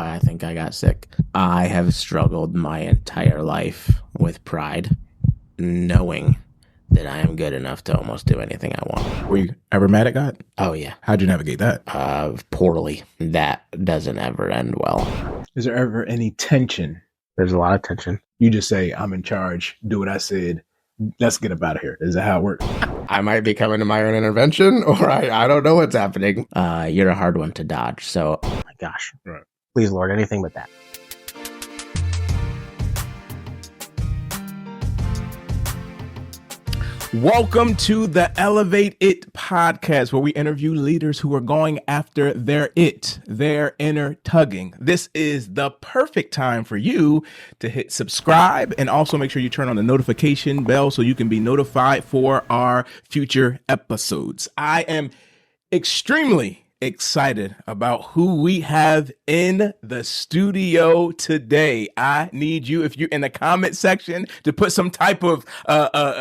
why I think I got sick. I have struggled my entire life with pride, knowing that I am good enough to almost do anything I want. Were you ever mad at God? Oh, yeah. How'd you navigate that? Poorly. That doesn't ever end well. Is there ever any tension? There's a lot of tension. You just say, I'm in charge, do what I said, let's get up out of here. Is that how it works? I might be coming to my own intervention, or I don't know what's happening. You're a hard one to dodge, so... Oh my gosh. Right. Please, Lord, anything but that. Welcome to the Elevate It podcast, where we interview leaders who are going after their inner tugging. This is the perfect time for you to hit subscribe and also make sure you turn on the notification bell so you can be notified for our future episodes. I am extremely excited about who we have in the studio today. I need you, if you're in the comment section, to put some type of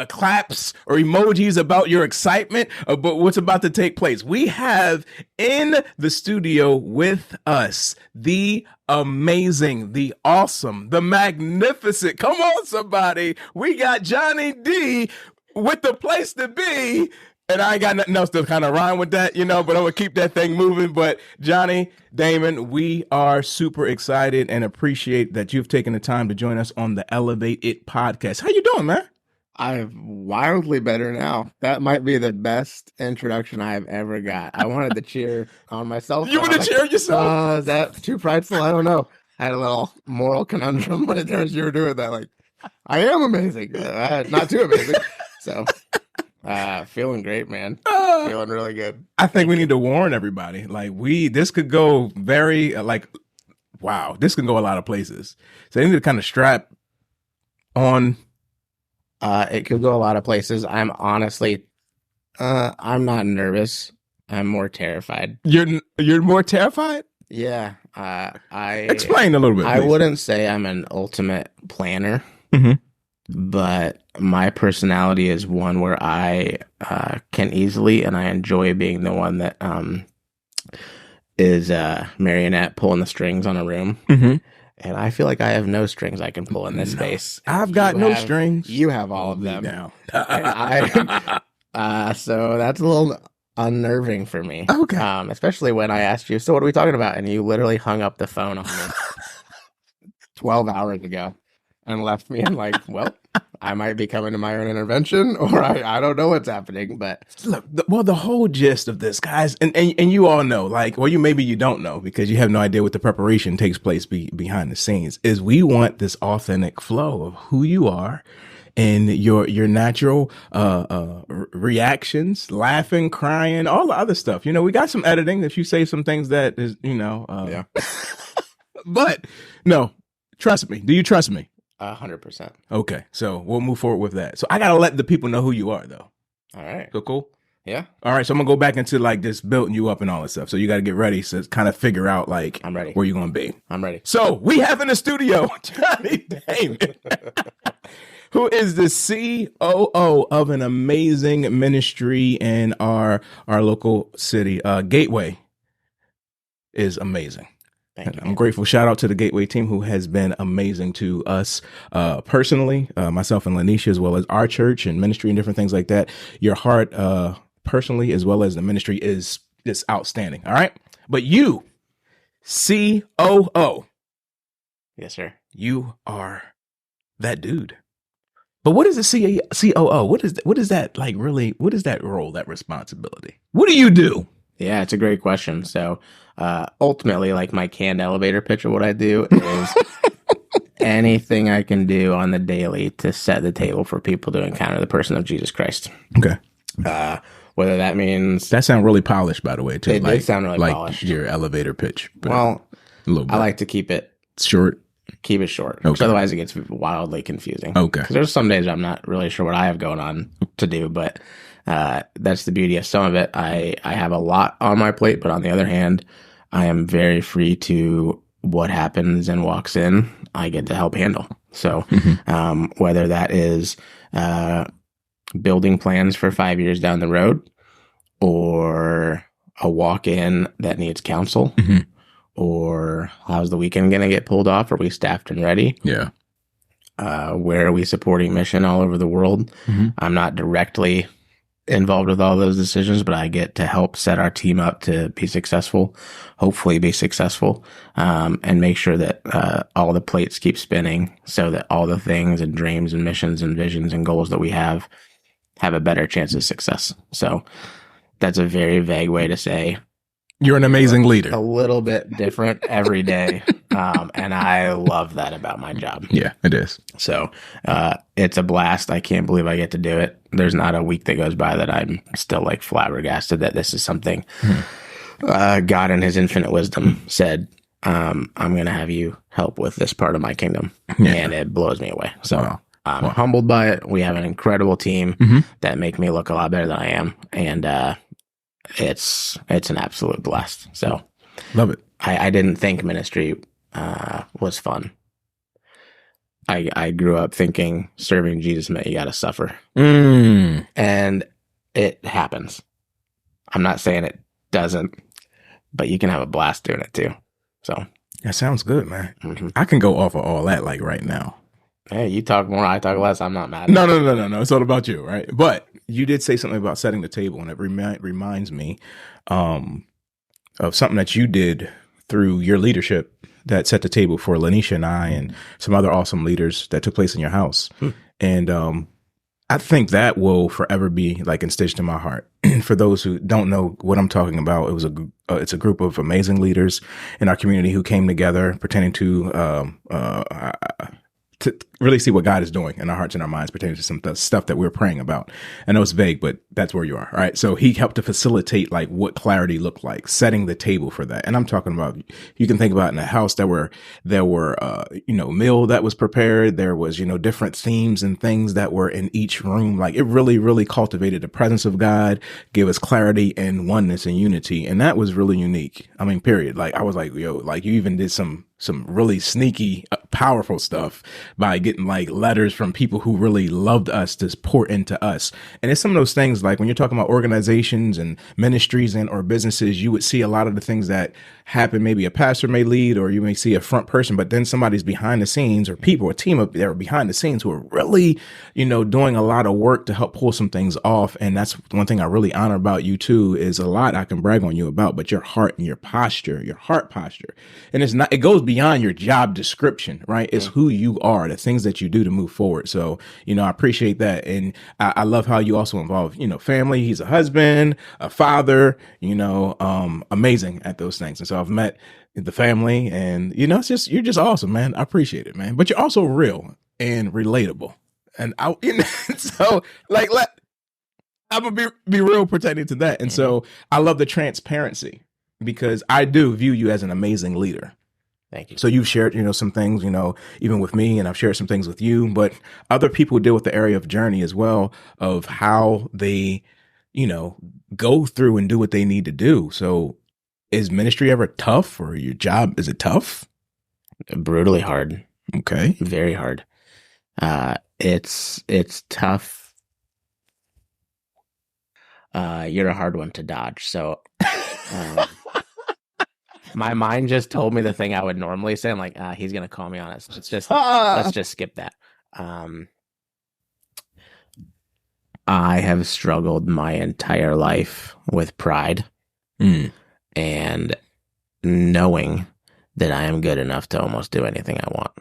claps or emojis about your excitement about what's about to take place. We have in the studio with us the amazing, the awesome, the magnificent. Come on, somebody. We got Jonny D with the place to be. And I ain't got nothing else to kind of rhyme with that, but I'm going to keep that thing moving. But Jonny Damon, we are super excited and appreciate that you've taken the time to join us on the Elevate It podcast. How you doing, man? I'm wildly better now. That might be the best introduction I've ever got. I wanted to cheer on myself. You want to cheer yourself? Is that too prideful? I don't know. I had a little moral conundrum when you were doing that. Like, I am amazing. Not too amazing. So... feeling great, man. Feeling really good. I think we need to warn everybody. This could go very, wow, this could go a lot of places. So they need to kind of strap on. It could go a lot of places. I'm honestly, I'm not nervous. I'm more terrified. You're more terrified? Yeah. Explain a little bit, I please. wouldn't say I'm an ultimate planner. Mm-hmm. But my personality is one where I can easily, and I enjoy being the one that is a marionette pulling the strings on a room. Mm-hmm. And I feel like I have no strings I can pull in this space. I've got no strings. You have all of them. Now. So that's a little unnerving for me. Okay. Especially when I asked you, so what are we talking about? And you literally hung up the phone on me 12 hours ago. And left me in well, I might be coming to my own intervention, or I don't know what's happening. But look, the whole gist of this, guys, and you all know, maybe you don't know because you have no idea what the preparation takes place behind the scenes, is we want this authentic flow of who you are and your natural reactions, laughing, crying, all the other stuff. We got some editing if you say some things that is, yeah. But no, trust me. Do you trust me? 100%. Okay, so we'll move forward with that. So I gotta let the people know who you are, though. All right. So cool. Yeah. All right. So I'm gonna go back into this building you up and all that stuff. So you got to get ready to kind of figure out I'm ready. where you're gonna be. I'm ready. So we have in the studio Jonny Damon, who is the COO of an amazing ministry in our local city. Gateway is amazing. Thank you. I'm grateful. Shout out to the Gateway team who has been amazing to us personally, myself and Lanisha, as well as our church and ministry and different things like that. Your heart personally, as well as the ministry, is just outstanding. All right. But you, COO. Yes, sir. You are that dude. But what is a COO? What is that like really? What is that role, that responsibility? What do you do? Yeah, it's a great question. So ultimately, my canned elevator pitch of what I do is anything I can do on the daily to set the table for people to encounter the person of Jesus Christ. Okay. Whether that means... That sounds really polished, by the way, too. It did sound really polished. Your elevator pitch. Well, a little bit. I like to keep it short. Keep it short. Okay. Because otherwise it gets wildly confusing. Okay. Because there's some days I'm not really sure what I have going on to do, but... that's the beauty of some of it. I have a lot on my plate, but on the other hand, I am very free to what happens and walks in, I get to help handle. So whether that is building plans for 5 years down the road, or a walk-in that needs counsel, or how's the weekend going to get pulled off? Are we staffed and ready? Yeah. Where are we supporting mission all over the world? I'm not directly involved with all those decisions, but I get to help set our team up to be successful, hopefully be successful, and make sure that all the plates keep spinning so that all the things and dreams and missions and visions and goals that we have a better chance of success. So that's a very vague way to say you're an amazing leader. A little bit different every day. And I love that about my job. Yeah, it is. So it's a blast. I can't believe I get to do it. There's not a week that goes by that I'm still like flabbergasted that this is something God in his infinite wisdom said, I'm going to have you help with this part of my kingdom. Yeah. And it blows me away. So wow. I'm humbled by it. We have an incredible team that make me look a lot better than I am. And it's an absolute blast. So love it. I didn't think ministry was fun. I grew up thinking serving Jesus meant you got to suffer. And it happens. I'm not saying it doesn't, but you can have a blast doing it too. So that sounds good, man. I can go off of all that like right now. Hey, you talk more, I talk less. I'm not mad. No. It's all about you, right? But you did say something about setting the table, and it reminds me of something that you did through your leadership that set the table for Lanisha and I and some other awesome leaders that took place in your house. And I think that will forever be like stitched in my heart. For those who don't know what I'm talking about, it's a group of amazing leaders in our community who came together pertaining to really see what God is doing in our hearts and our minds pertaining to some stuff that we're praying about. I know it's vague, but that's where you are. All right. So he helped to facilitate like what clarity looked like, setting the table for that. And I'm talking about, you can think about in a house there were meal that was prepared. There was, different themes and things that were in each room. Like it really, really cultivated the presence of God, gave us clarity and oneness and unity. And that was really unique. I mean, period. Like I was like, yo, like you even did some really sneaky, powerful stuff by getting like letters from people who really loved us to pour into us. And it's some of those things like when you're talking about organizations and ministries and or businesses, you would see a lot of the things that happen. Maybe a pastor may lead, or you may see a front person, but then somebody's behind the scenes, or people, a team up there behind the scenes who are really, doing a lot of work to help pull some things off. And that's one thing I really honor about you too, is a lot I can brag on you about, but your heart and your heart posture. And it goes beyond your job description, right? It's who you are, the things that you do to move forward. So, I appreciate that. And I love how you also involve, family. He's a husband, a father, amazing at those things. And so I've met the family and, you're just awesome, man. I appreciate it, man. But you're also real and relatable. And so like, I'm going to be real pertaining to that. And so I love the transparency because I do view you as an amazing leader. Thank you. So you've shared, some things, even with me, and I've shared some things with you, but other people deal with the area of journey as well, of how they, go through and do what they need to do. So is ministry ever tough, or your job, is it tough? Brutally hard. Okay. Very hard. It's tough. You're a hard one to dodge. So, my mind just told me the thing I would normally say. I'm like, he's going to call me on it. So let's just skip that. I have struggled my entire life with pride and knowing that I am good enough to almost do anything I want.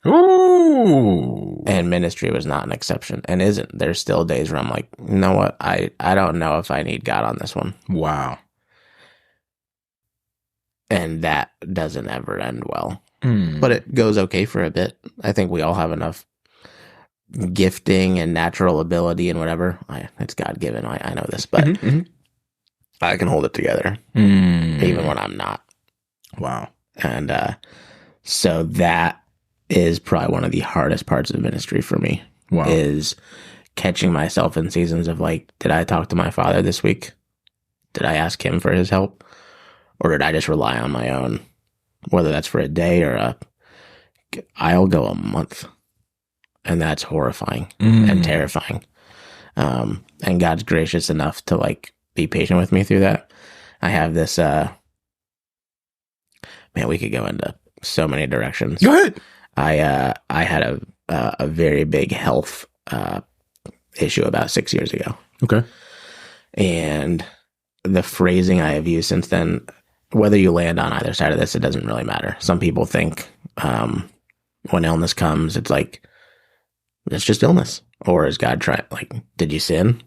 Ooh. And ministry was not an exception and isn't. There's still days where I'm like, you know what? I don't know if I need God on this one. Wow. And that doesn't ever end well. But it goes okay for a bit. I think we all have enough gifting and natural ability and whatever. It's God-given. I know this, but I can hold it together even when I'm not. Wow. And so that is probably one of the hardest parts of ministry for me. Wow. Is catching myself in seasons of like, did I talk to my father this week? Did I ask him for his help? Or did I just rely on my own? Whether that's for a day or I'll go a month. And that's horrifying and terrifying. And God's gracious enough to like be patient with me through that. I have this Man, we could go into so many directions. Go ahead. I had a very big health issue about 6 years ago. Okay. And the phrasing I have used since then, whether you land on either side of this, it doesn't really matter. Some people think when illness comes, it's like, it's just illness. Or is God trying, like, did you sin?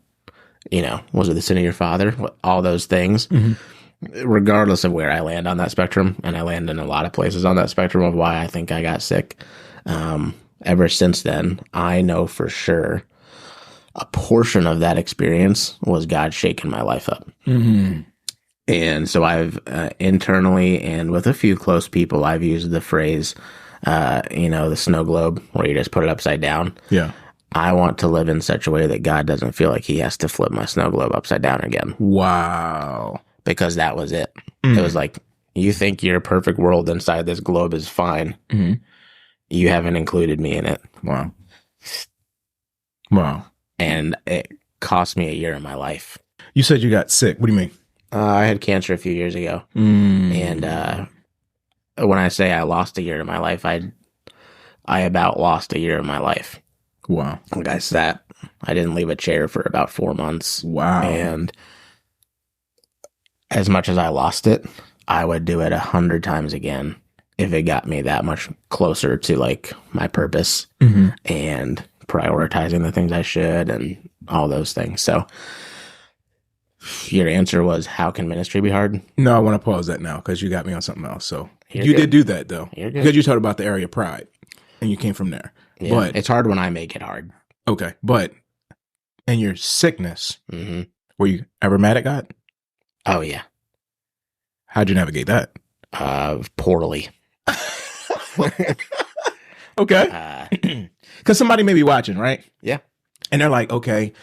You know, was it the sin of your father? All those things. Mm-hmm. Regardless of where I land on that spectrum, and I land in a lot of places on that spectrum of why I think I got sick, ever since then, I know for sure a portion of that experience was God shaking my life up. Mm-hmm. And so I've internally and with a few close people, I've used the phrase, the snow globe, where you just put it upside down. Yeah. I want to live in such a way that God doesn't feel like he has to flip my snow globe upside down again. Wow. Because that was it. Mm-hmm. It was like, you think your perfect world inside this globe is fine. Mm-hmm. You haven't included me in it. Wow. Wow. And it cost me a year of my life. You said you got sick. What do you mean? I had cancer a few years ago. And when I say I lost a year of my life, I about lost a year of my life. Wow. Like I didn't leave a chair for about 4 months. Wow. And as much as I lost it, I would do it 100 times again if it got me that much closer to like my purpose and prioritizing the things I should and all those things. So your answer was, how can ministry be hard? No, I want to pause that now because you got me on something else. So You're you good. did do that though. You're good. Because you talked about the area of pride and you came from there. Yeah, but it's hard when I make it hard. Okay. But in your sickness, were you ever mad at God? Oh yeah. How'd you navigate that? Poorly. Okay. Because somebody may be watching, right? Yeah. And they're like, okay,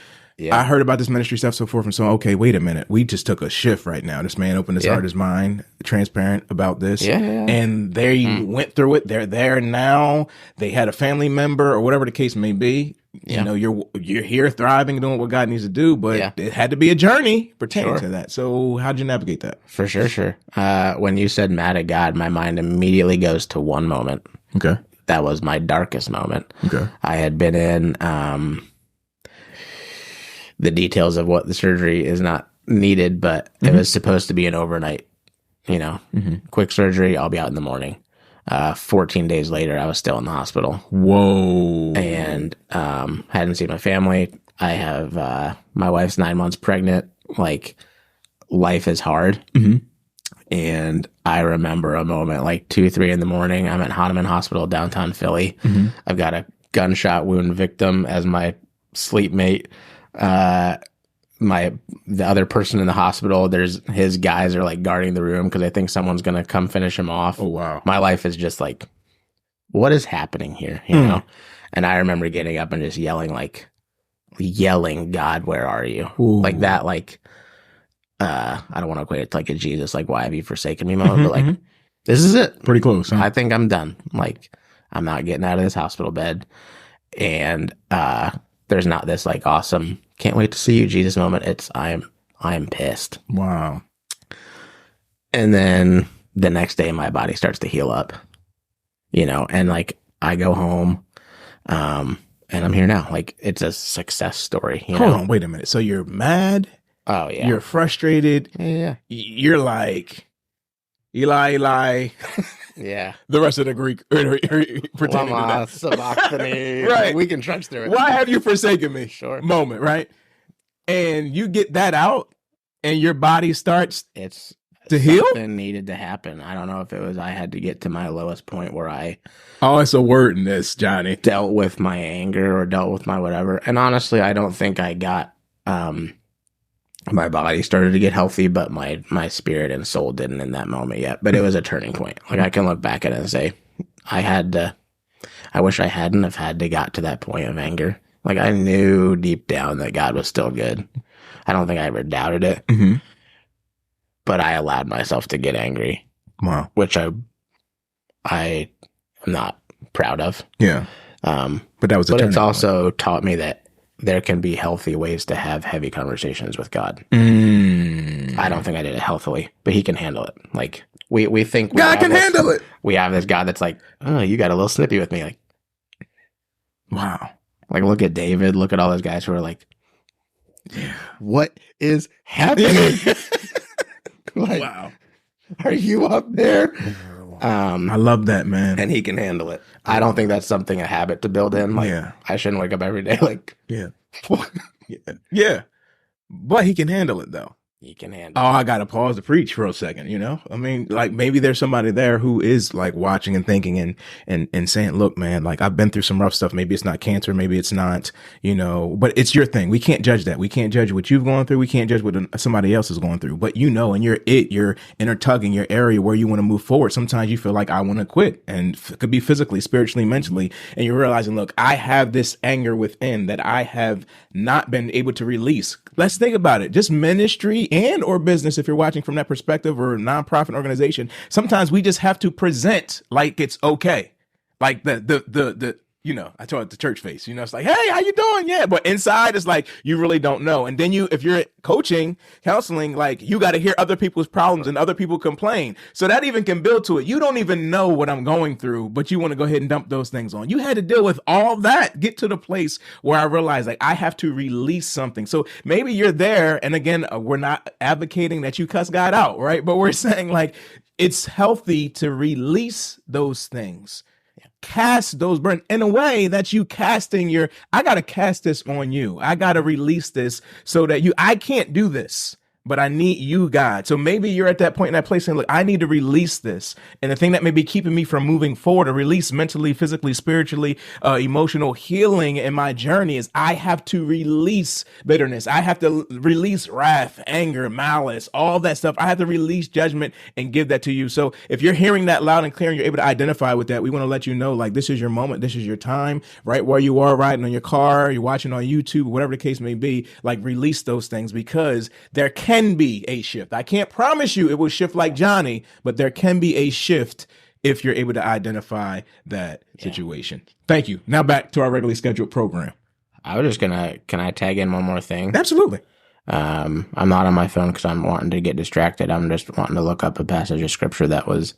I heard about this ministry stuff, so forth and so on. Okay, wait a minute. We just took a shift right now. This man opened his heart, his mind, transparent about this. Yeah. And they went through it. They're there now. They had a family member or whatever the case may be. Yeah. You know, you're here thriving, doing what God needs to do, but it had to be a journey pertaining to that. So how'd you navigate that? For sure. When you said mad at God, my mind immediately goes to one moment. Okay. That was my darkest moment. Okay. I had been in the details of what the surgery is not needed, but it was supposed to be an overnight, quick surgery. I'll be out in the morning. 14 days later, I was still in the hospital. Whoa. And hadn't seen my family. I have my wife's 9 months pregnant. Like, life is hard. And I remember a moment, like 2, 3 in the morning. I'm at Hahnemann Hospital, downtown Philly. I've got a gunshot wound victim as my sleep mate. The other person in the hospital, his guys are like guarding the room because they think someone's gonna come finish him off. Oh wow. My life is just like, what is happening here? You know? And I remember getting up and just yelling, God, where are you? Ooh. Like that, I don't want to equate it to like a Jesus, like, why have you forsaken me moment, but like, this is it. Pretty close. Huh? I think I'm done. Like, I'm not getting out of this hospital bed. And there's not this like awesome, can't wait to see you Jesus moment. It's I am pissed. Wow. And then the next day my body starts to heal up, and like I go home, and I'm here now. Like, it's a success story. Hold on, wait a minute. So you're mad? Oh yeah. You're frustrated. Yeah. You're like, Eli. Yeah. The rest of the Greek pretending Lama, to sabachthani. Right. We can trudge through it. Why have you forsaken me? Sure. Moment, right? And you get that out and your body starts It's to heal? Something needed to happen. I don't know if it was I had to get to my lowest point where I Oh, it's a word in this, Johnny. dealt with my anger or dealt with my whatever. And honestly, I don't think I got my body started to get healthy, but my spirit and soul didn't in that moment yet. But it was a turning point. Like, I can look back at it and say, I wish I hadn't have had to got to that point of anger. Like, I knew deep down that God was still good. I don't think I ever doubted it. But I allowed myself to get angry. Wow. Which I'm not proud of. Yeah. But that was a But turning it's point. also taught me that there can be healthy ways to have heavy conversations with God. I don't think I did it healthily, but he can handle it. Like, we think God can handle it. We have this God that's like, oh, you got a little snippy with me. Like, wow. Like, look at David. Look at all those guys who are like, what is happening? Like, wow. Are you up there? I love that, man. And he can handle it. I don't think that's something, a habit to build in. Like, I shouldn't wake up every day like, yeah. But he can handle it, though. He can handle it. I got to pause to preach for a second, you know? I mean, like, maybe there's somebody there who is, like, watching and thinking and saying, look, man, like, I've been through some rough stuff. Maybe it's not cancer. Maybe it's not, you know, but it's your thing. We can't judge that. We can't judge what you've gone through. We can't judge what somebody else is going through. But, you know, and you're inner tugging, your area where you want to move forward. Sometimes you feel like I want to quit, and it could be physically, spiritually, mentally. And you're realizing, look, I have this anger within that I have not been able to release. Let's think about it. Just ministry and or business, if you're watching from that perspective, or a nonprofit organization, sometimes we just have to present like it's okay. Like the you know, I call it the church face, you know, it's like, hey, how you doing? Yeah. But inside it's like, you really don't know. And then if you're coaching, counseling, like, you got to hear other people's problems and other people complain. So that even can build to it. You don't even know what I'm going through, but you want to go ahead and dump those things on. You had to deal with all that, get to the place where I realized, like, I have to release something. So maybe you're there. And again, we're not advocating that you cuss God out, right? But we're saying, like, it's healthy to release those things. Cast those burdens in a way that you casting I got to cast this on you. I got to release this so that I can't do this, but I need you, God. So maybe you're at that point in that place saying, look, I need to release this. And the thing that may be keeping me from moving forward, or release mentally, physically, spiritually, emotional healing in my journey, is I have to release bitterness. I have to release wrath, anger, malice, all that stuff. I have to release judgment and give that to you. So if you're hearing that loud and clear and you're able to identify with that, we want to let you know, like, this is your moment. This is your time, right where you are, riding on your car, you're watching on YouTube, whatever the case may be. Like, release those things, because there can be a shift. I can't promise you it will shift like Johnny, but there can be a shift if you're able to identify that situation. Thank you. Now back to our regularly scheduled program. I was just can I tag in one more thing? Absolutely. I'm not on my phone because I'm wanting to get distracted. I'm just wanting to look up a passage of scripture that was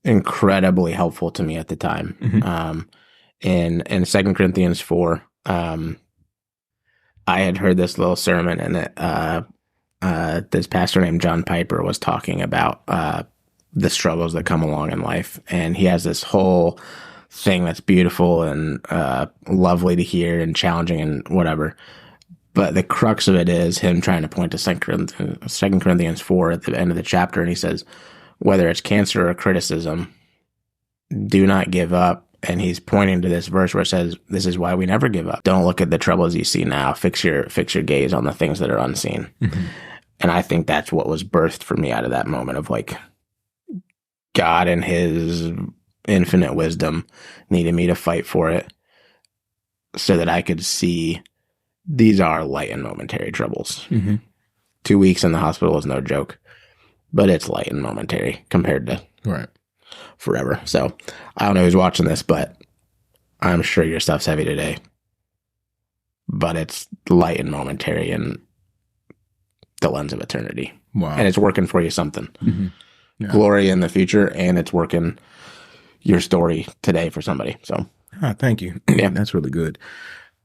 incredibly helpful to me at the time. Mm-hmm. In 2 Corinthians 4, I had heard this little sermon, and this pastor named John Piper was talking about the struggles that come along in life. And he has this whole thing that's beautiful and lovely to hear and challenging and whatever. But the crux of it is him trying to point to 2 Corinthians 4 at the end of the chapter. And he says, whether it's cancer or criticism, do not give up. And he's pointing to this verse where it says, this is why we never give up. Don't look at the troubles you see now. Fix your gaze on the things that are unseen. Mm-hmm. And I think that's what was birthed for me out of that moment of, like, God in his infinite wisdom needed me to fight for it so that I could see these are light and momentary troubles. Mm-hmm. 2 weeks in the hospital is no joke, but it's light and momentary compared to forever. So I don't know who's watching this, but I'm sure your stuff's heavy today, but it's light and momentary in the lens of eternity. Wow. And it's working for you something. Mm-hmm. Yeah. Glory in the future, and it's working your story today for somebody. So thank you. Yeah, that's really good.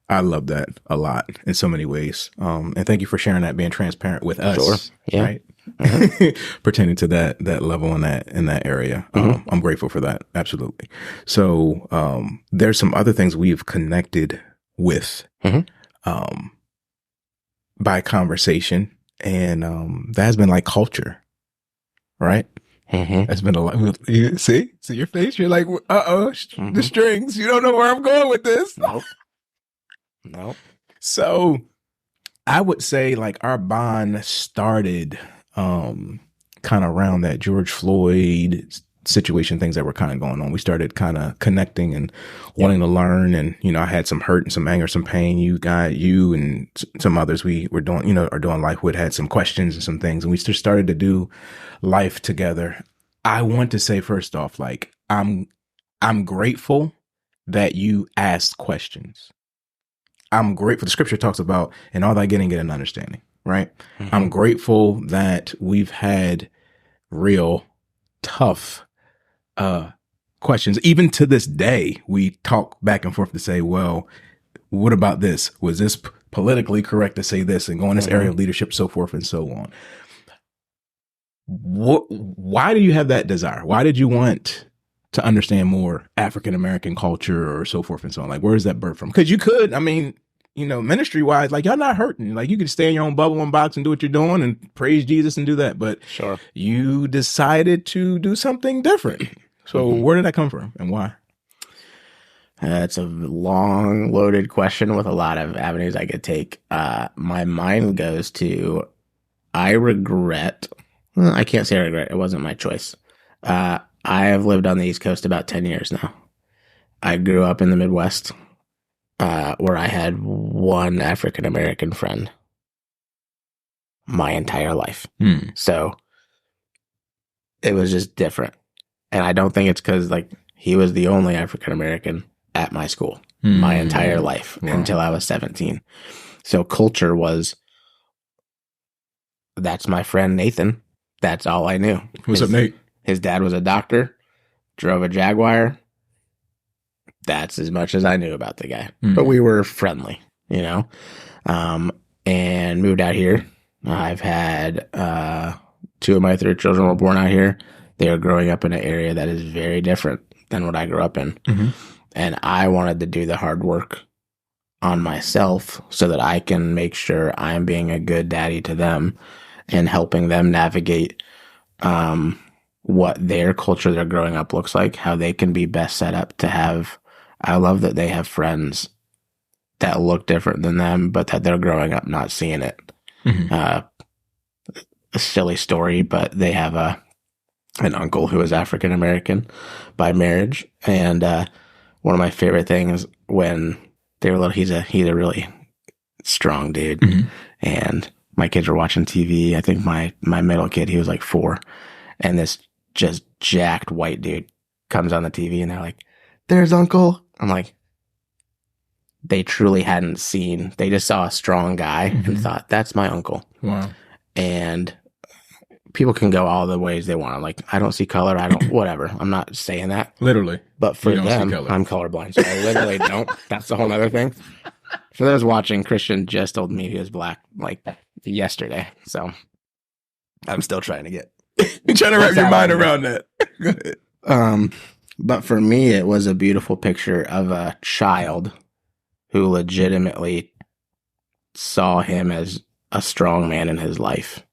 I love that a lot in so many ways. And thank you for sharing that, being transparent with us. Sure. Yeah. Right? Mm-hmm. Pertaining to that level in that area. Mm-hmm. I'm grateful for that. Absolutely. So there's some other things we've connected with by conversation. And that has been like culture, right? Mm-hmm. That's been a lot. You see your face. You're like, the strings. You don't know where I'm going with this. Nope. So I would say, like, our bond started kind of around that George Floyd situation, things that were kind of going on. We started kind of connecting and wanting to learn. And, you know, I had some hurt and some anger, some pain. You and some others we were doing, you know, are doing life with, had some questions and some things. And we just started to do life together. I want to say, first off, like, I'm grateful that you asked questions. I'm grateful. The scripture talks about, in all thy getting, get an understanding, right? Mm-hmm. I'm grateful that we've had real tough questions. Even to this day, we talk back and forth to say, well, what about this? Was this politically correct to say this and go in this area of leadership, so forth and so on? Why do you have that desire? Why did you want to understand more African-American culture or so forth and so on? Like, where is that birth from? Because you could, I mean, you know, ministry wise, like y'all not hurting. Like you could stay in your own bubble and box and do what you're doing and praise Jesus and do that. But Sure. You decided to do something different. So where did that come from and why? It's a long, loaded question with a lot of avenues I could take. My mind goes to, I regret. Well, I can't say I regret. It wasn't my choice. I have lived on the East Coast about 10 years now. I grew up in the Midwest, where I had one African-American friend my entire life. So it was just different. And I don't think it's because like he was the only African-American at my school my entire life until I was 17. So culture was, that's my friend Nathan. That's all I knew. What's up, Nate? His dad was a doctor, drove a Jaguar. That's as much as I knew about the guy. But we were friendly, you know, and moved out here. I've had 2 of my 3 children were born out here. They are growing up in an area that is very different than what I grew up in. And I wanted to do the hard work on myself so that I can make sure I'm being a good daddy to them and helping them navigate what their culture they're growing up looks like, how they can be best set up to have. I love that they have friends that look different than them, but that they're growing up not seeing it. A silly story, but they have an uncle who is African American by marriage, and one of my favorite things when they were little, he's a really strong dude, and my kids were watching TV. I think my middle kid, he was like 4, and this just jacked white dude comes on the TV, and they're like, "There's Uncle." I'm like, they truly hadn't seen. They just saw a strong guy and thought, "That's my uncle." Wow. And people can go all the ways they want. I'm like, I don't see color. I don't, whatever. I'm not saying that. Literally. But for them, I'm colorblind. So I literally don't. That's the whole other thing. For those watching, Christian just told me he was black like yesterday. So I'm still trying to get. You're trying to wrap your mind around that. Go ahead. But for me, it was a beautiful picture of a child who legitimately saw him as a strong man in his life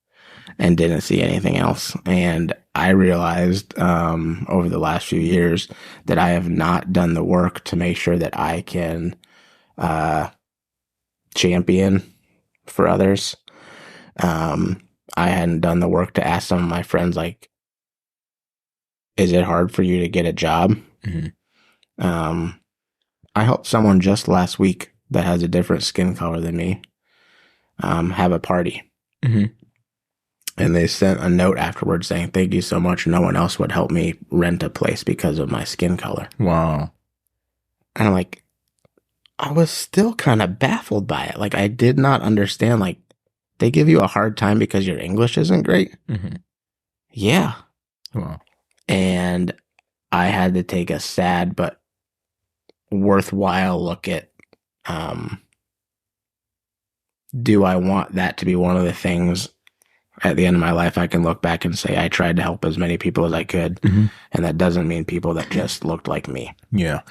and didn't see anything else. And I realized over the last few years that I have not done the work to make sure that I can champion for others. I hadn't done the work to ask some of my friends, like, is it hard for you to get a job? I helped someone just last week that has a different skin color than me have a party. And they sent a note afterwards saying, "Thank you so much. No one else would help me rent a place because of my skin color." Wow. And I'm like, I was still kind of baffled by it. Like, I did not understand. Like, they give you a hard time because your English isn't great. Yeah. Wow. And I had to take a sad but worthwhile look at, do I want that to be one of the things at the end of my life I can look back and say I tried to help as many people as I could, and that doesn't mean people that just looked like me. Yeah.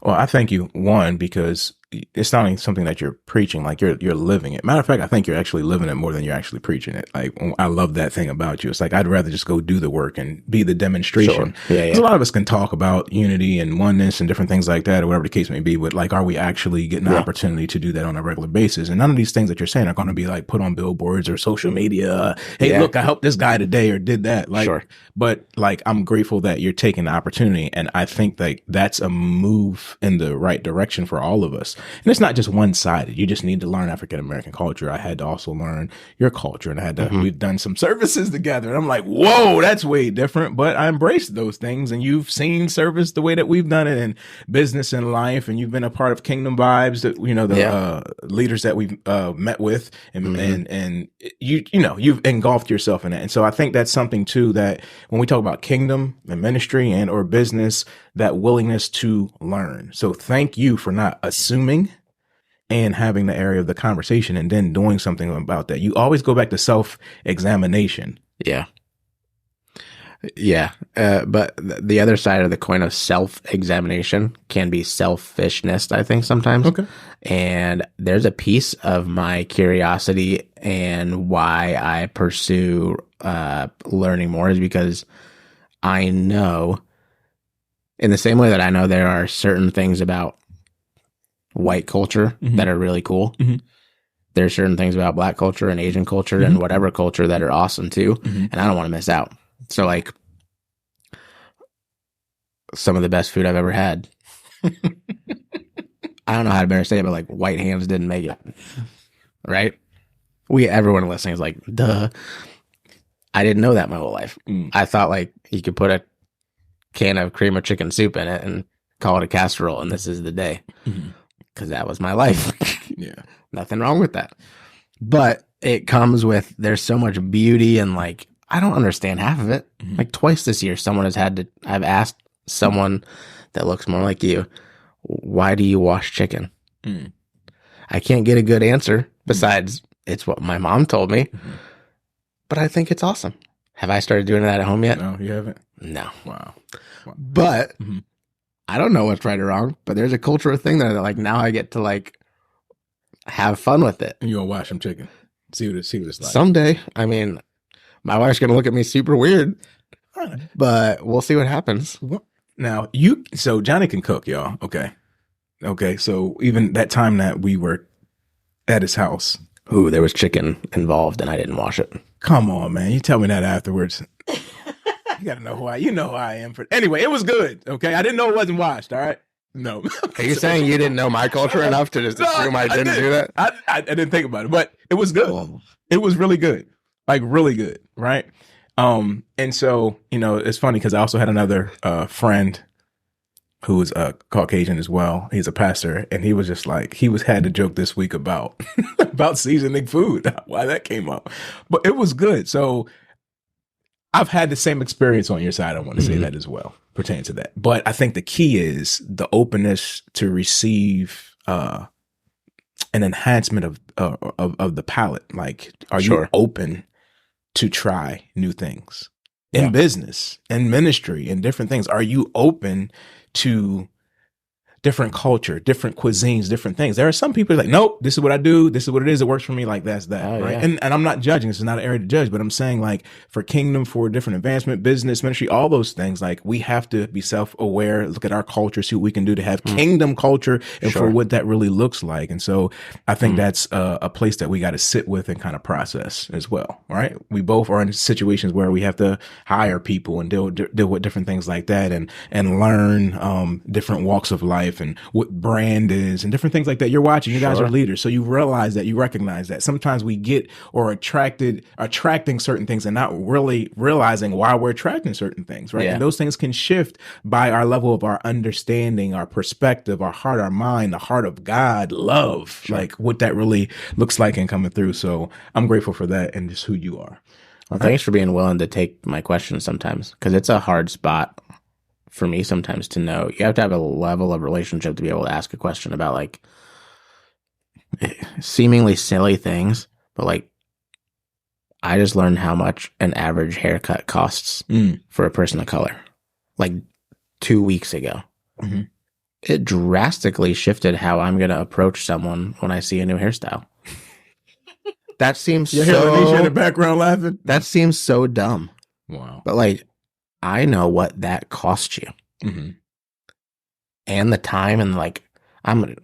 Well, I thank you, one, because it's not something that you're preaching, like you're living it. Matter of fact, I think you're actually living it more than you're actually preaching it. Like, I love that thing about you. It's like, I'd rather just go do the work and be the demonstration. Sure. Yeah. A lot of us can talk about unity and oneness and different things like that, or whatever the case may be, but like, are we actually getting the opportunity to do that on a regular basis? And none of these things that you're saying are going to be like put on billboards or social media. Hey, look, I helped this guy today or did that. Like, but like, I'm grateful that you're taking the opportunity. And I think that that's a move in the right direction for all of us. And it's not just one-sided. You just need to learn African-American culture. I had to also learn your culture, and I had to, we've done some services together. And I'm like, whoa, that's way different. But I embraced those things. And you've seen service the way that we've done it in business and life. And you've been a part of Kingdom Vibes, that, you know, the leaders that we've met with, and you've engulfed yourself in it. And so I think that's something too, that when we talk about kingdom and ministry and or business, that willingness to learn. So thank you for not assuming and having the area of the conversation and then doing something about that. You always go back to self-examination. Yeah. Yeah. But the other side of the coin of self-examination can be selfishness, I think, sometimes. Okay. And there's a piece of my curiosity and why I pursue learning more is because I know, in the same way that I know there are certain things about white culture that are really cool. There's certain things about Black culture and Asian culture and whatever culture that are awesome too. And I don't want to miss out. So like some of the best food I've ever had. I don't know how to better say it, but like white hands didn't make it. Right? Everyone listening is like, duh. I didn't know that my whole life. I thought like you could put a can of cream of chicken soup in it and call it a casserole, and this is the day. Because that was my life. Nothing wrong with that. But it comes with, there's so much beauty, and like, I don't understand half of it. Like twice this year, I've asked someone that looks more like you, why do you wash chicken? I can't get a good answer besides it's what my mom told me. But I think it's awesome. Have I started doing that at home yet? No, you haven't? No. Wow. But I don't know what's right or wrong, but there's a cultural thing that like now I get to like have fun with it. And you'll wash some chicken. See what it's like. Someday. I mean, my wife's going to look at me super weird, but we'll see what happens. Now, so Johnny can cook, y'all. Okay. So even that time that we were at his house. Ooh, there was chicken involved and I didn't wash it. Come on, man. You tell me that afterwards. You got to know who I am. Anyway, it was good. Okay. I didn't know it wasn't washed. All right. No. Are you saying you didn't know my culture enough to just assume I didn't do that? I didn't think about it, but it was good. Oh. It was really good. Like really good. Right. And so, it's funny because I also had another friend who was Caucasian as well. He's a pastor, and he was just like, had to joke this week about seasoning food, why that came up. But it was good. So I've had the same experience on your side. I want to say that as well, pertaining to that. But I think the key is the openness to receive an enhancement of the palate. Like, are you open to try new things in business, in ministry, in different things? Are you open to different culture, different cuisines, different things? There are some people like, nope, this is what I do. This is what it is. It works for me. Like that's that. Right. Yeah. And I'm not judging. This is not an area to judge, but I'm saying like for kingdom, for different advancement, business, ministry, all those things, like we have to be self-aware, look at our culture, see what we can do to have kingdom culture and for what that really looks like. And so I think that's a place that we got to sit with and kind of process as well. Right. We both are in situations where we have to hire people and deal with different things like that and learn different walks of life and what brand is and different things like that. You're watching, you guys are leaders. So you realize that, you recognize that sometimes we get or attracting certain things and not really realizing why we're attracting certain things, right? Yeah. And those things can shift by our level of our understanding, our perspective, our heart, our mind, the heart of God, love, like what that really looks like and coming through. So I'm grateful for that and just who you are. Well, thanks for being willing to take my questions sometimes, because it's a hard spot for me sometimes to know. You have to have a level of relationship to be able to ask a question about like seemingly silly things, but like I just learned how much an average haircut costs for a person of color like 2 weeks ago. It drastically shifted how I'm going to approach someone when I see a new hairstyle. That seems you hear Anisha in the background laughing? That seems so dumb. Wow. But like, I know what that costs you. And the time, and like, I'm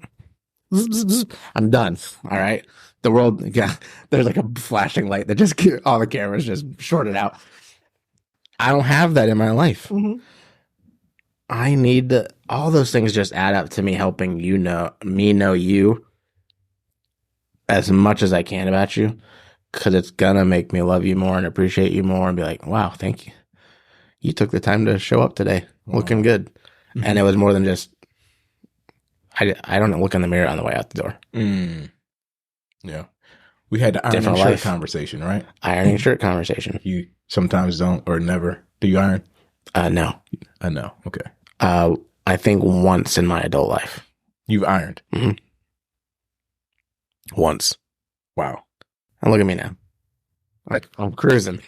done. All right. The world, there's like a flashing light that just, all the cameras just shorted out. I don't have that in my life. I need to, all those things just add up to me helping me know you as much as I can about you, because it's gonna make me love you more and appreciate you more and be like, wow, thank you. You took the time to show up today, looking good. Mm-hmm. And it was more than just, I don't look in the mirror on the way out the door. Yeah. We had the ironing shirt conversation, right? Ironing shirt conversation. You sometimes don't or never. Do you iron? No. No. Okay. I think once in my adult life. You've ironed? Mm-hmm. Once. Wow. And look at me now. I'm cruising.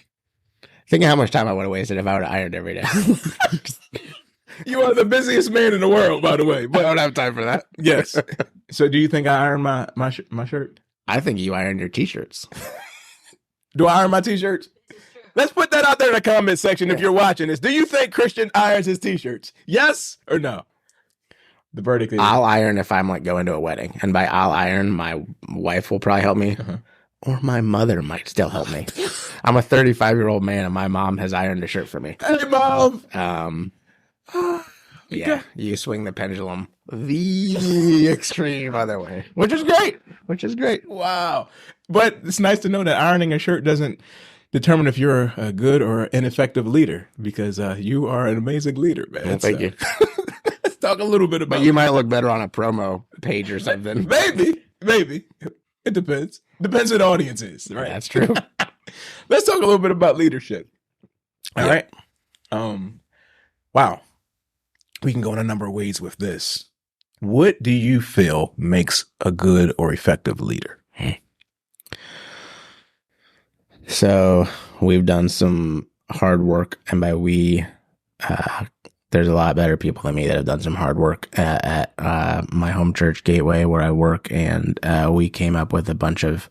Think of how much time I would have wasted if I would have ironed every day. You are the busiest man in the world, by the way. But I don't have time for that. Yes. So do you think I iron my shirt? I think you iron your t-shirts. Do I iron my t-shirts? Let's put that out there in the comment section if you're watching this. Do you think Christian irons his t-shirts? Yes or no? The verdict is... I'll iron if I'm like going to a wedding. And by I'll iron, my wife will probably help me. Uh-huh. Or my mother might still help me. I'm a 35-year-old man and my mom has ironed a shirt for me. Hey, Mom! Yeah, you swing the pendulum the extreme other way, which is great. Wow. But it's nice to know that ironing a shirt doesn't determine if you're a good or ineffective leader, because you are an amazing leader, man. Well, thank you. Let's talk a little bit about... But you might look better on a promo page or something. Maybe. It depends. Depends who the audience is, right? That's true. Let's talk a little bit about leadership. All right. Wow. We can go in a number of ways with this. What do you feel makes a good or effective leader? So we've done some hard work, and by we, there's a lot better people than me that have done some hard work at my home church, Gateway, where I work, and we came up with a bunch of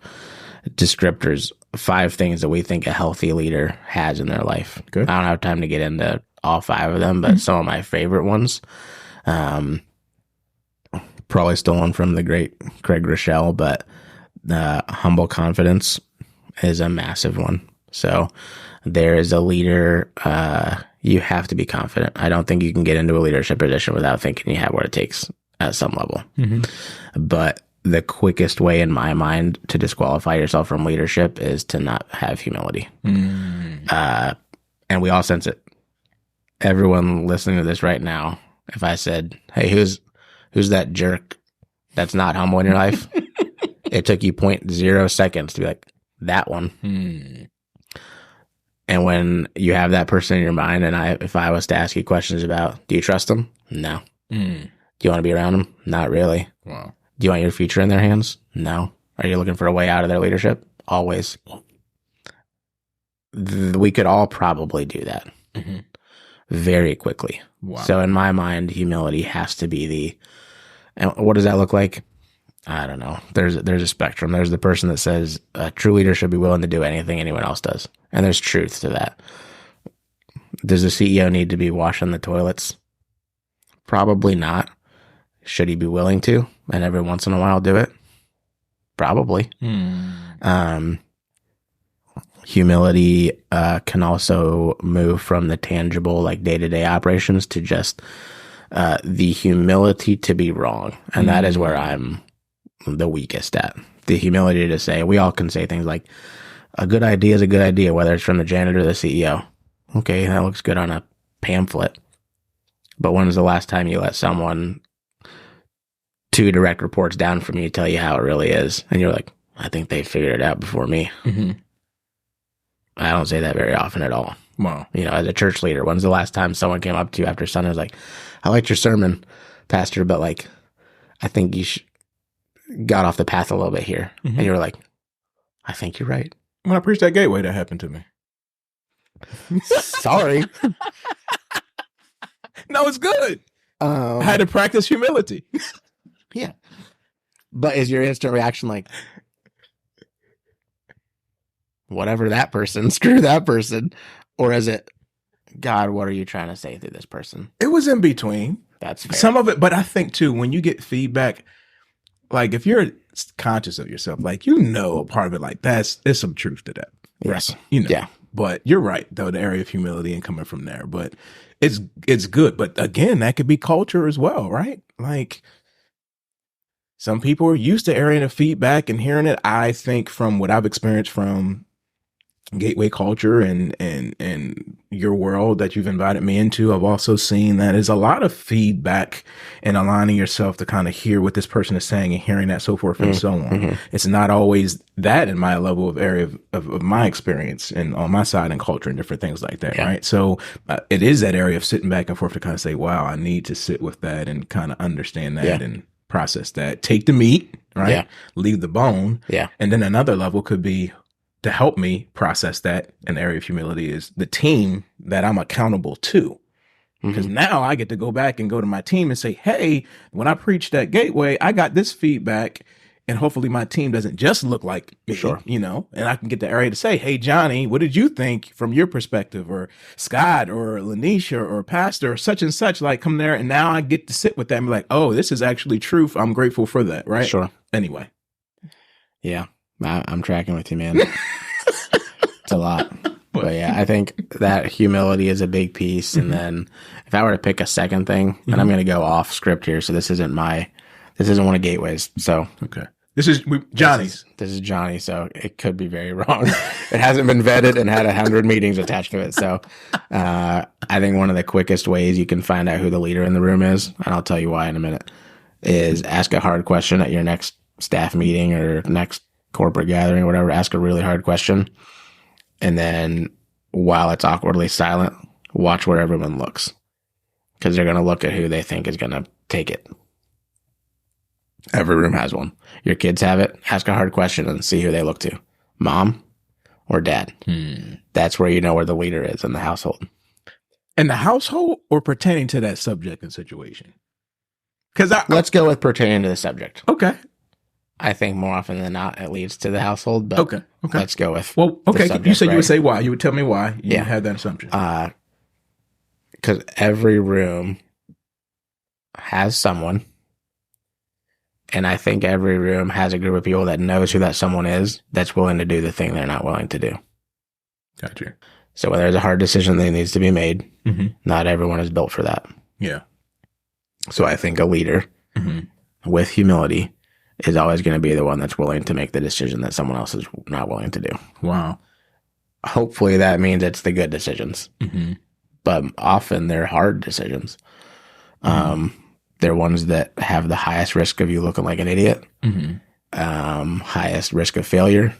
descriptors, 5 things that we think a healthy leader has in their life. Good. I don't have time to get into all 5 of them, but some of my favorite ones, probably stolen from the great Craig Rochelle, but humble confidence is a massive one. So there is a leader, you have to be confident. I don't think you can get into a leadership position without thinking you have what it takes at some level. Mm-hmm. But the quickest way in my mind to disqualify yourself from leadership is to not have humility. And we all sense it. Everyone listening to this right now, if I said, hey, who's that jerk that's not humble in your life? It took you 0.0 seconds to be like, that one. And when you have that person in your mind, and if I was to ask you questions about, do you trust them? No. Do you want to be around them? Not really. Wow. Do you want your future in their hands? No. Are you looking for a way out of their leadership? Always. We could all probably do that. Mm-hmm. Very quickly. Wow. So in my mind, humility has to be and what does that look like? I don't know. There's a spectrum. There's the person that says a true leader should be willing to do anything anyone else does. And there's truth to that. Does the CEO need to be washing the toilets? Probably not. Should he be willing to? And every once in a while do it? Probably. Humility can also move from the tangible, like day-to-day operations, to just the humility to be wrong. And that is where I'm the weakest at. The humility to say, we all can say things like, a good idea is a good idea, whether it's from the janitor or the CEO. Okay, that looks good on a pamphlet. But when was the last time you let someone 2 direct reports down from you tell you how it really is? And you're like, I think they figured it out before me. Mm-hmm. I don't say that very often at all. Wow. You know, as a church leader, when's the last time someone came up to you after Sunday and was like, I liked your sermon, Pastor, but like, I think you got off the path a little bit here. Mm-hmm. And you were like, I think you're right. When I preached at Gateway, that happened to me. Sorry. No, it's good. I had to practice humility. Yeah. But is your instant reaction like, whatever that person, screw that person? Or is it, God, what are you trying to say through this person? It was in between. That's fair. Some of it, but I think too, when you get feedback, like if you're conscious of yourself, like, a part of it, like there's some truth to that. Yes. You know. Yeah. But you're right, though, the area of humility and coming from there. But it's good. But again, that could be culture as well, right? Like some people are used to airing the feedback and hearing it. I think from what I've experienced from gateway culture and your world that you've invited me into, I've also seen that there's a lot of feedback and aligning yourself to kind of hear what this person is saying and hearing that, so forth and so on. It's not always that in my level of area of my experience and on my side and culture and different things like that, right? So it is that area of sitting back and forth to kind of say, wow, I need to sit with that and kind of understand that and process that. Take the meat, right? Leave the bone. And then another level could be, to help me process that, an area of humility is the team that I'm accountable to. Because now I get to go back and go to my team and say, hey, when I preached at Gateway, I got this feedback, and hopefully my team doesn't just look like me, you know, and I can get the area to say, hey, Johnny, what did you think from your perspective? Or Scott or Lanisha or Pastor or such and such, like come there. And now I get to sit with them and be like, oh, this is actually truth. I'm grateful for that. Right. Anyway. Yeah. I'm tracking with you, man. It's a lot. But yeah, I think that humility is a big piece. And then if I were to pick a second thing, and I'm going to go off script here. So this isn't one of Gateway's. So, this is Johnny's. This is Johnny. So it could be very wrong. It hasn't been vetted and had 100 meetings attached to it. So I think one of the quickest ways you can find out who the leader in the room is, and I'll tell you why in a minute, is ask a hard question at your next staff meeting or next corporate gathering or whatever. Ask a really hard question. And then while it's awkwardly silent, watch where everyone looks, because they're going to look at who they think is going to take it. Every room has one. Your kids have it. Ask a hard question and see who they look to. Mom or dad. That's where you know where the leader is in the household. In the household or pertaining to that subject and situation? Because let's go with pertaining to the subject. Okay. I think more often than not, it leads to the household. But let's go with subject, you said you would say why. You would tell me why you had that assumption. Because every room has someone, and I think every room has a group of people that knows who that someone is that's willing to do the thing they're not willing to do. Gotcha. So when there's a hard decision that needs to be made, not everyone is built for that. Yeah. So I think a leader with humility is always going to be the one that's willing to make the decision that someone else is not willing to do. Wow. Hopefully that means it's the good decisions. But often they're hard decisions. They're ones that have the highest risk of you looking like an idiot, highest risk of failure.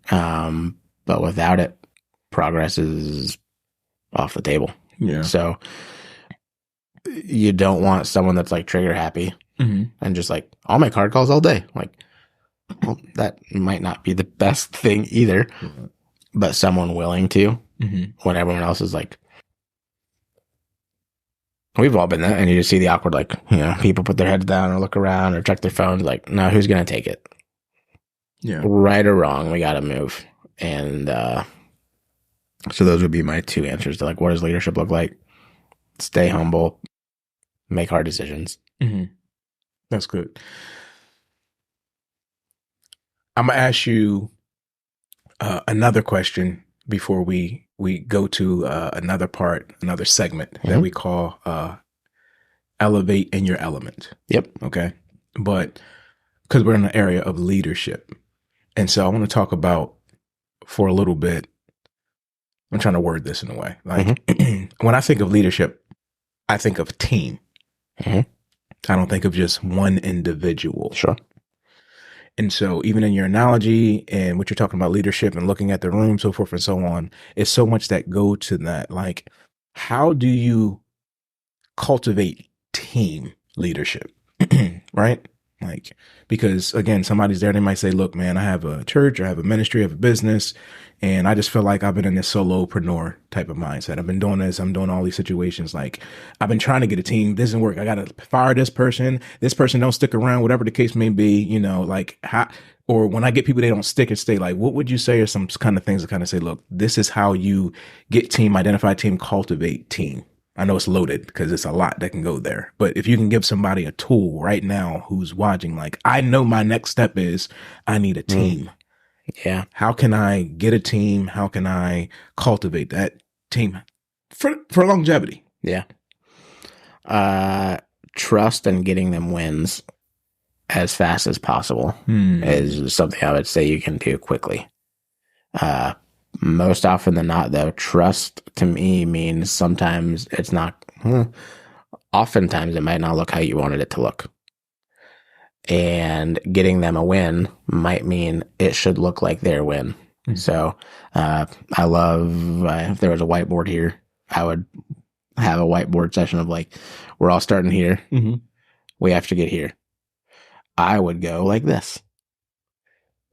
But without it, progress is off the table. Yeah. So you don't want someone that's like trigger happy. And just like, I'll make hard calls all day. Like, well, that might not be the best thing either, but someone willing to when everyone else is like, we've all been there. And you just see the awkward, like, you know, people put their heads down or look around or check their phones. Like, no, who's going to take it? Yeah. Right or wrong, we got to move. And so those would be my two answers to like, what does leadership look like? Stay humble, make hard decisions. That's good. I'm going to ask you another question before we go to another segment that we call Elevate in Your Element. Yep. Okay. But because we're in an area of leadership. And so I want to talk about for a little bit, I'm trying to word this in a way. Like when I think of leadership, I think of team. I don't think of just one individual. Sure. And so even in your analogy and what you're talking about leadership and looking at the room, so forth and so on, it's so much that go to that. Like, how do you cultivate team leadership? Right? Like, because again, somebody's there, they might say, look, man, I have a church, I have a ministry, I have a business, and I just feel like I've been in this solopreneur type of mindset. I've been doing this, I'm doing all these situations. Like, I've been trying to get a team, doesn't work. I got to fire this person don't stick around, whatever the case may be, you know, like how, or when I get people, they don't stick and stay, like, what would you say are some kind of things to kind of say, look, this is how you get team, identify team, cultivate team. I know it's loaded because it's a lot that can go there. But if you can give somebody a tool right now who's watching, like, I know my next step is I need a team. Yeah. How can I get a team? How can I cultivate that team for longevity? Yeah. Trust and getting them wins as fast as possible is something I would say you can do quickly. Most often than not, though, trust to me means sometimes it's not, oftentimes it might not look how you wanted it to look. And getting them a win might mean it should look like their win. So I love, if there was a whiteboard here, I would have a whiteboard session of like, we're all starting here. We have to get here. I would go like this,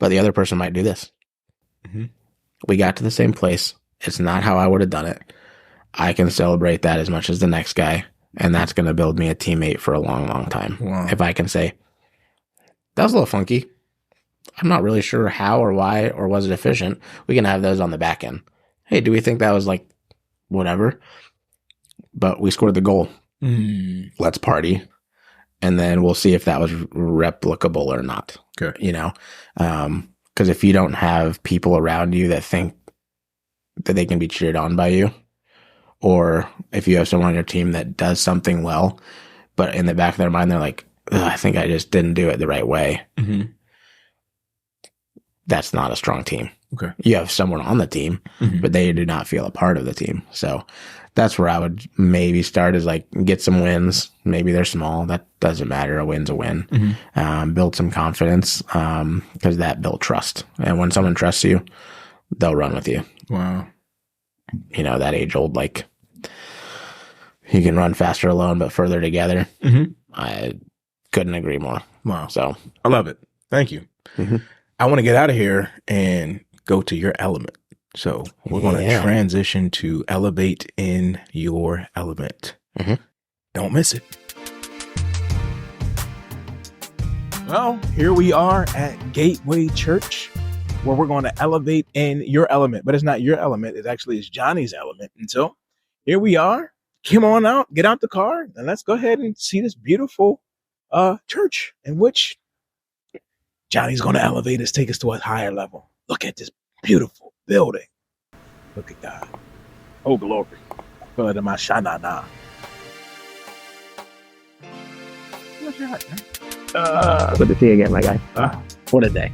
but the other person might do this. We got to the same place. It's not how I would have done it. I can celebrate that as much as the next guy, and that's going to build me a teammate for a long, long time. Wow. If I can say, that was a little funky. I'm not really sure how or why, or was it efficient? We can have those on the back end. Hey, do we think that was like whatever? But we scored the goal. Let's party. And then we'll see if that was replicable or not. Okay. You know? Because if you don't have people around you that think that they can be cheered on by you, or if you have someone on your team that does something well, but in the back of their mind, they're like, I think I just didn't do it the right way. That's not a strong team. Okay. You have someone on the team, but they do not feel a part of the team. So that's where I would maybe start, is like get some wins. Maybe they're small. That doesn't matter. A win's a win. Build some confidence, because that builds trust. And when someone trusts you, they'll run with you. Wow. You know, that age old, like, you can run faster alone, but further together. I couldn't agree more. Wow. So I love it. Thank you. I want to get out of here and go to your element. So we're going to transition to elevate in your element. Don't miss it. Well, here we are at Gateway Church, where we're going to elevate in your element. But it's not your element. It actually is Johnny's element. And so here we are. Come on out, get out the car, and let's go ahead and see this beautiful church in which Johnny's going to elevate us, take us to a higher level. Look at this beautiful building. Look at God. Oh, glory. Feel it in my shanana. What's your heart, man? good to see you again, my guy. What a day.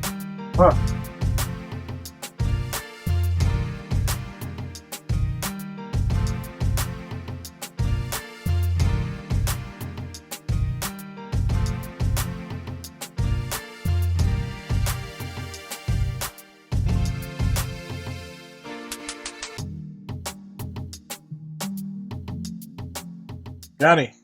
Johnny,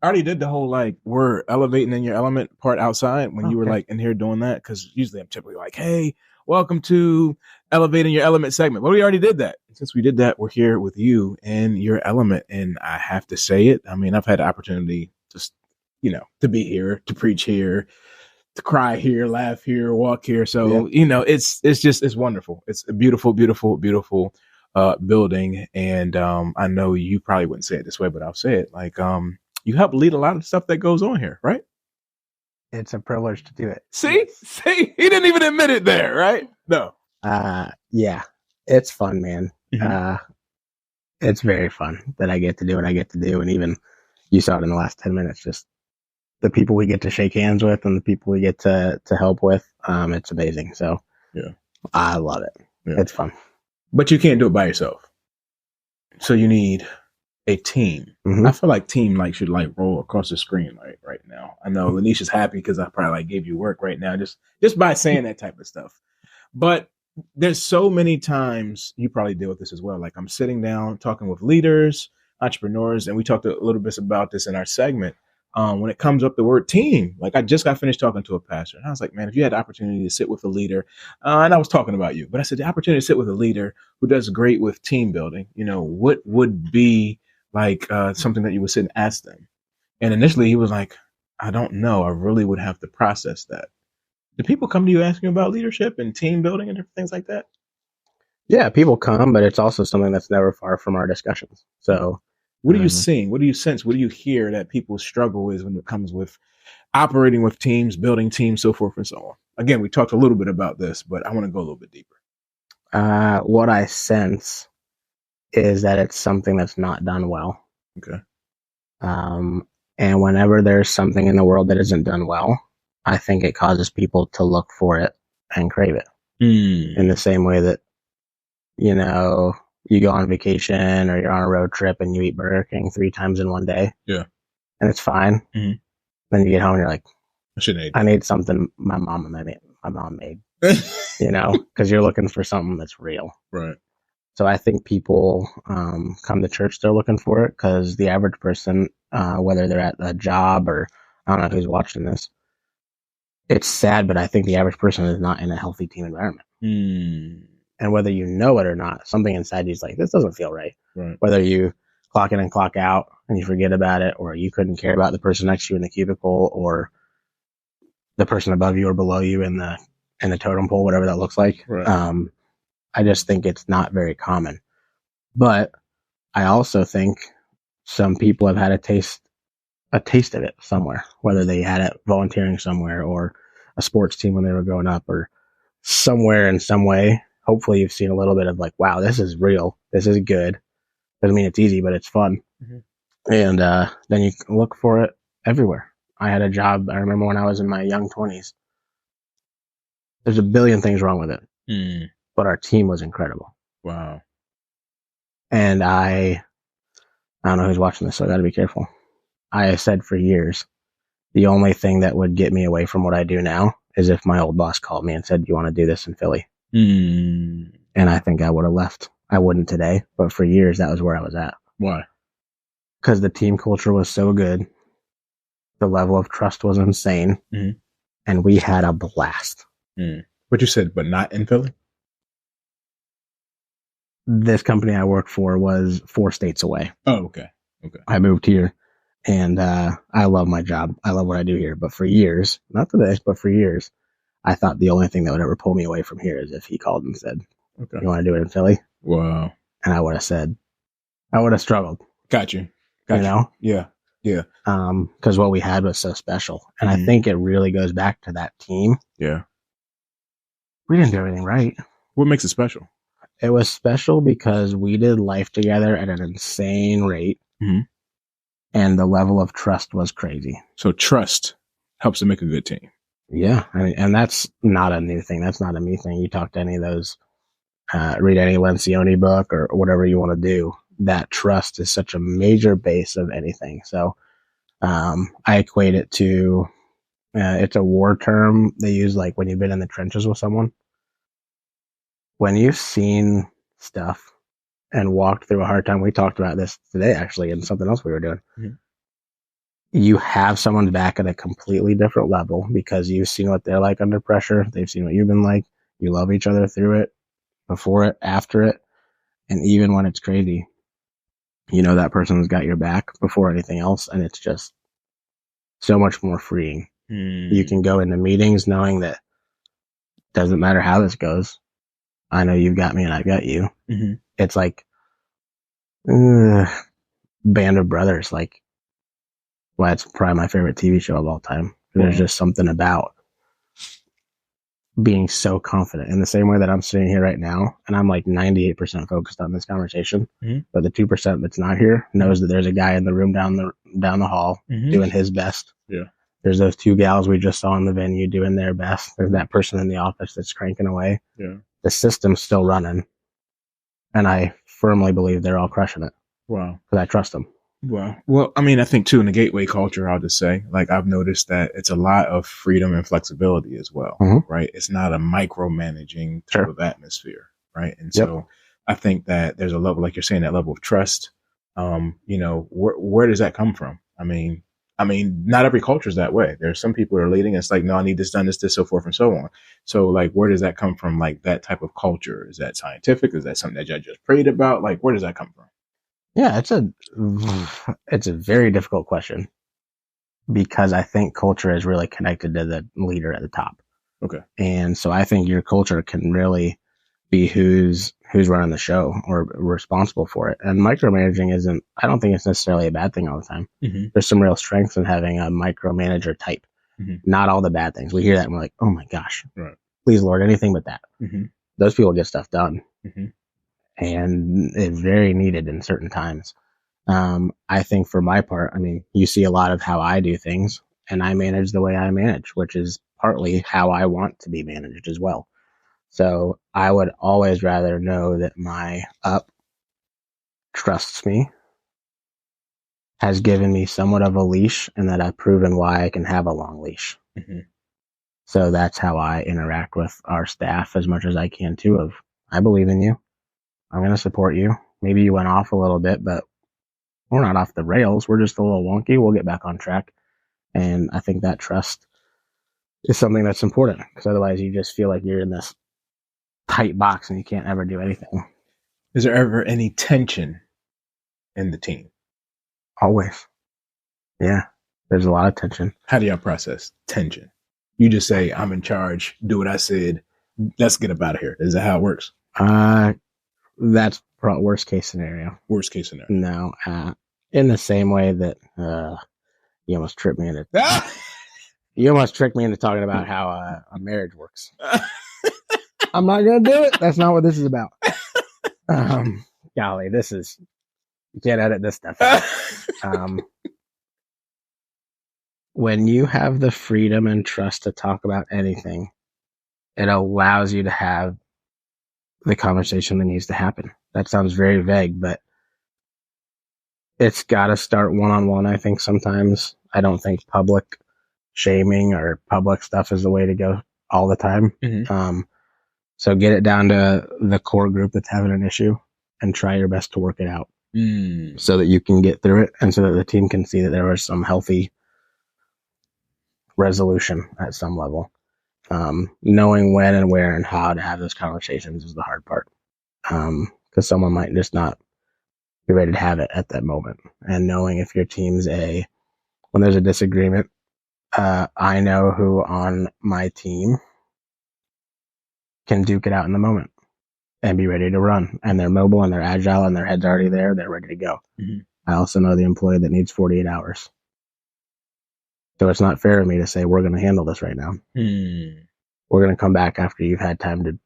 I already did the whole like we're elevating in your element part outside when you were like in here doing that, because usually I'm typically like, hey, welcome to elevating your element segment. But we already did that. Since we did that, we're here with you and your element. And I have to say it. I mean, I've had the opportunity to, to be here, to preach here, to cry here, laugh here, walk here. So, it's wonderful. It's a beautiful, beautiful, beautiful building. And I know you probably wouldn't say it this way, but I'll say it like, you help lead a lot of stuff that goes on here, right? It's a privilege to do it. See, he didn't even admit it there, right? No. Yeah, it's fun, man. It's very fun that I get to do what I get to do. And even you saw it in the last 10 minutes, just the people we get to shake hands with and the people we get to help with. It's amazing. So yeah, I love it. Yeah. It's fun. But you can't do it by yourself. So you need a team. I feel like team should roll across the screen right now. I know Lanisha's happy because I probably gave you work right now just by saying that type of stuff. But there's so many times you probably deal with this as well. Like I'm sitting down talking with leaders, entrepreneurs, and we talked a little bit about this in our segment. When it comes up the word team, like I just got finished talking to a pastor and I was like, man, if you had the opportunity to sit with a leader, and I was talking about you, but I said the opportunity to sit with a leader who does great with team building, what would be something that you would sit and ask them? And initially he was like, I don't know. I really would have to process that. Do people come to you asking about leadership and team building and different things like that? Yeah, people come, but it's also something that's never far from our discussions. So what are you seeing? What do you sense? What do you hear that people struggle with when it comes with operating with teams, building teams, so forth and so on? again, we talked a little bit about this, but I want to go a little bit deeper. What I sense is that it's something that's not done well. Okay. And whenever there's something in the world that isn't done well, I think it causes people to look for it and crave it. In the same way that, you know, you go on vacation or you're on a road trip and you eat Burger King 3 times in one day. Yeah. And it's fine. Mhm. Then you get home and you're like, I need something my mom made, you know, because you're looking for something that's real. Right. So I think people come to church, they're looking for it, because the average person, whether they're at a job or I don't know who's watching this, it's sad, but I think the average person is not in a healthy team environment. And whether you know it or not, something inside you is like, this doesn't feel right. Whether you clock in and clock out and you forget about it, or you couldn't care about the person next to you in the cubicle, or the person above you or below you in the totem pole, whatever that looks like. Right. I just think it's not very common. But I also think some people have had a taste of it somewhere, whether they had it volunteering somewhere or a sports team when they were growing up, or somewhere in some way. Hopefully you've seen a little bit of like, wow, this is real. This is good. Doesn't mean it's easy, but it's fun. And then you can look for it everywhere. I had a job, I remember when I was in my young 20s. There's a billion things wrong with it, but our team was incredible. Wow. And I don't know who's watching this, so I got to be careful. I said for years, the only thing that would get me away from what I do now is if my old boss called me and said, do you want to do this in Philly? And I think I would have left. I wouldn't today, but for years, that was where I was at. Why? Because the team culture was so good. The level of trust was insane. And we had a blast. But you said, but not in Philly? This company I worked for was 4 states away. Oh, okay. Okay. I moved here, and I love my job. I love what I do here. But for years, not today, but for years, I thought the only thing that would ever pull me away from here is if he called and said, okay, you want to do it in Philly? Wow. And I would have said, I would have struggled. Got you. You know? Yeah. Yeah. Because what we had was so special. And I think it really goes back to that team. Yeah. We didn't do everything right. What makes it special? It was special because we did life together at an insane rate. And the level of trust was crazy. So trust helps to make a good team. Yeah. I mean, and that's not a new thing. That's not a me thing. You talk to any of those, read any Lencioni book or whatever you want to do. That trust is such a major base of anything. So I equate it to, it's a war term they use like when you've been in the trenches with someone. When you've seen stuff and walked through a hard time, we talked about this today actually in something else we were doing. You have someone's back at a completely different level because you've seen what they're like under pressure. They've seen what you've been like. You love each other through it, before it, after it. And even when it's crazy, you know that person's got your back before anything else. And it's just so much more freeing. You can go into meetings knowing that doesn't matter how this goes. I know you've got me and I've got you. It's like Band of Brothers. Like, well, it's probably my favorite TV show of all time. There's just something about being so confident in the same way that I'm sitting here right now. And I'm like 98% focused on this conversation. But the 2% that's not here knows that there's a guy in the room down the hall doing his best. Yeah. There's those 2 gals we just saw in the venue doing their best. There's that person in the office that's cranking away. Yeah. The system's still running. And I firmly believe they're all crushing it. Wow. Because I trust them. Wow. Well, I mean, I think too in the gateway culture, I'll just say, like, I've noticed that it's a lot of freedom and flexibility as well, right? It's not a micromanaging type of atmosphere, right? And so I think that there's a level, like you're saying, that level of trust. You know, where does that come from? I mean, not every culture is that way. There's some people who are leading. It's like, no, I need this done, this, so forth and so on. So like, where does that come from? Like that type of culture? Is that scientific? Is that something that you just prayed about? Like, where does that come from? Yeah, it's a very difficult question because I think culture is really connected to the leader at the top. Okay. And so I think your culture can really be who's running the show or responsible for it. And micromanaging I don't think it's necessarily a bad thing all the time. There's some real strengths in having a micromanager type. not all the bad things. We hear that and we're like, oh my gosh, Right. please Lord, anything but that. Mm-hmm. Those people get stuff done, Mm-hmm. and it's very needed in certain times. I think for my part, I mean, you see a lot of how I do things, and I manage the way I manage, which is partly how I want to be managed as well. So I would always rather know that my up trusts me, has given me somewhat of a leash, and that I've proven why I can have a long leash. Mm-hmm. So that's how I interact with our staff as much as I can too. Of, I believe in you. I'm going to support you. Maybe you went off a little bit, but we're not off the rails. We're just a little wonky. We'll get back on track. And I think that trust is something that's important, because otherwise you just feel like you're in this tight box and you can't ever do anything. Is there ever any tension in the team? Always. Yeah. There's a lot of tension. How do y'all process tension? You just say, I'm in charge, do what I said, let's get up out of here. Is that how it works? That's worst case scenario. Worst case scenario. No. In the same way that you almost tricked me into you almost tricked me into talking about how a marriage works. I'm not gonna do it. That's not what this is about. Golly, you can't edit this stuff out. When you have the freedom and trust to talk about anything, it allows you to have the conversation that needs to happen. That sounds very vague, but it's got to start one-on-one. I think sometimes. I don't think public shaming or public stuff is the way to go all the time. Mm-hmm. So get it down to the core group that's having an issue and try your best to work it out so that you can get through it, and so that the team can see that there was some healthy resolution at some level. Knowing when and where and how to have those conversations is the hard part, because someone might just not be ready to have it at that moment. And knowing if your team's when there's a disagreement, I know who on my team can duke it out in the moment and be ready to run, and they're mobile and they're agile and their head's already there. They're ready to go. Mm-hmm. I also know the employee that needs 48 hours. So it's not fair of me to say, we're going to handle this right now. We're going to come back after you've had time to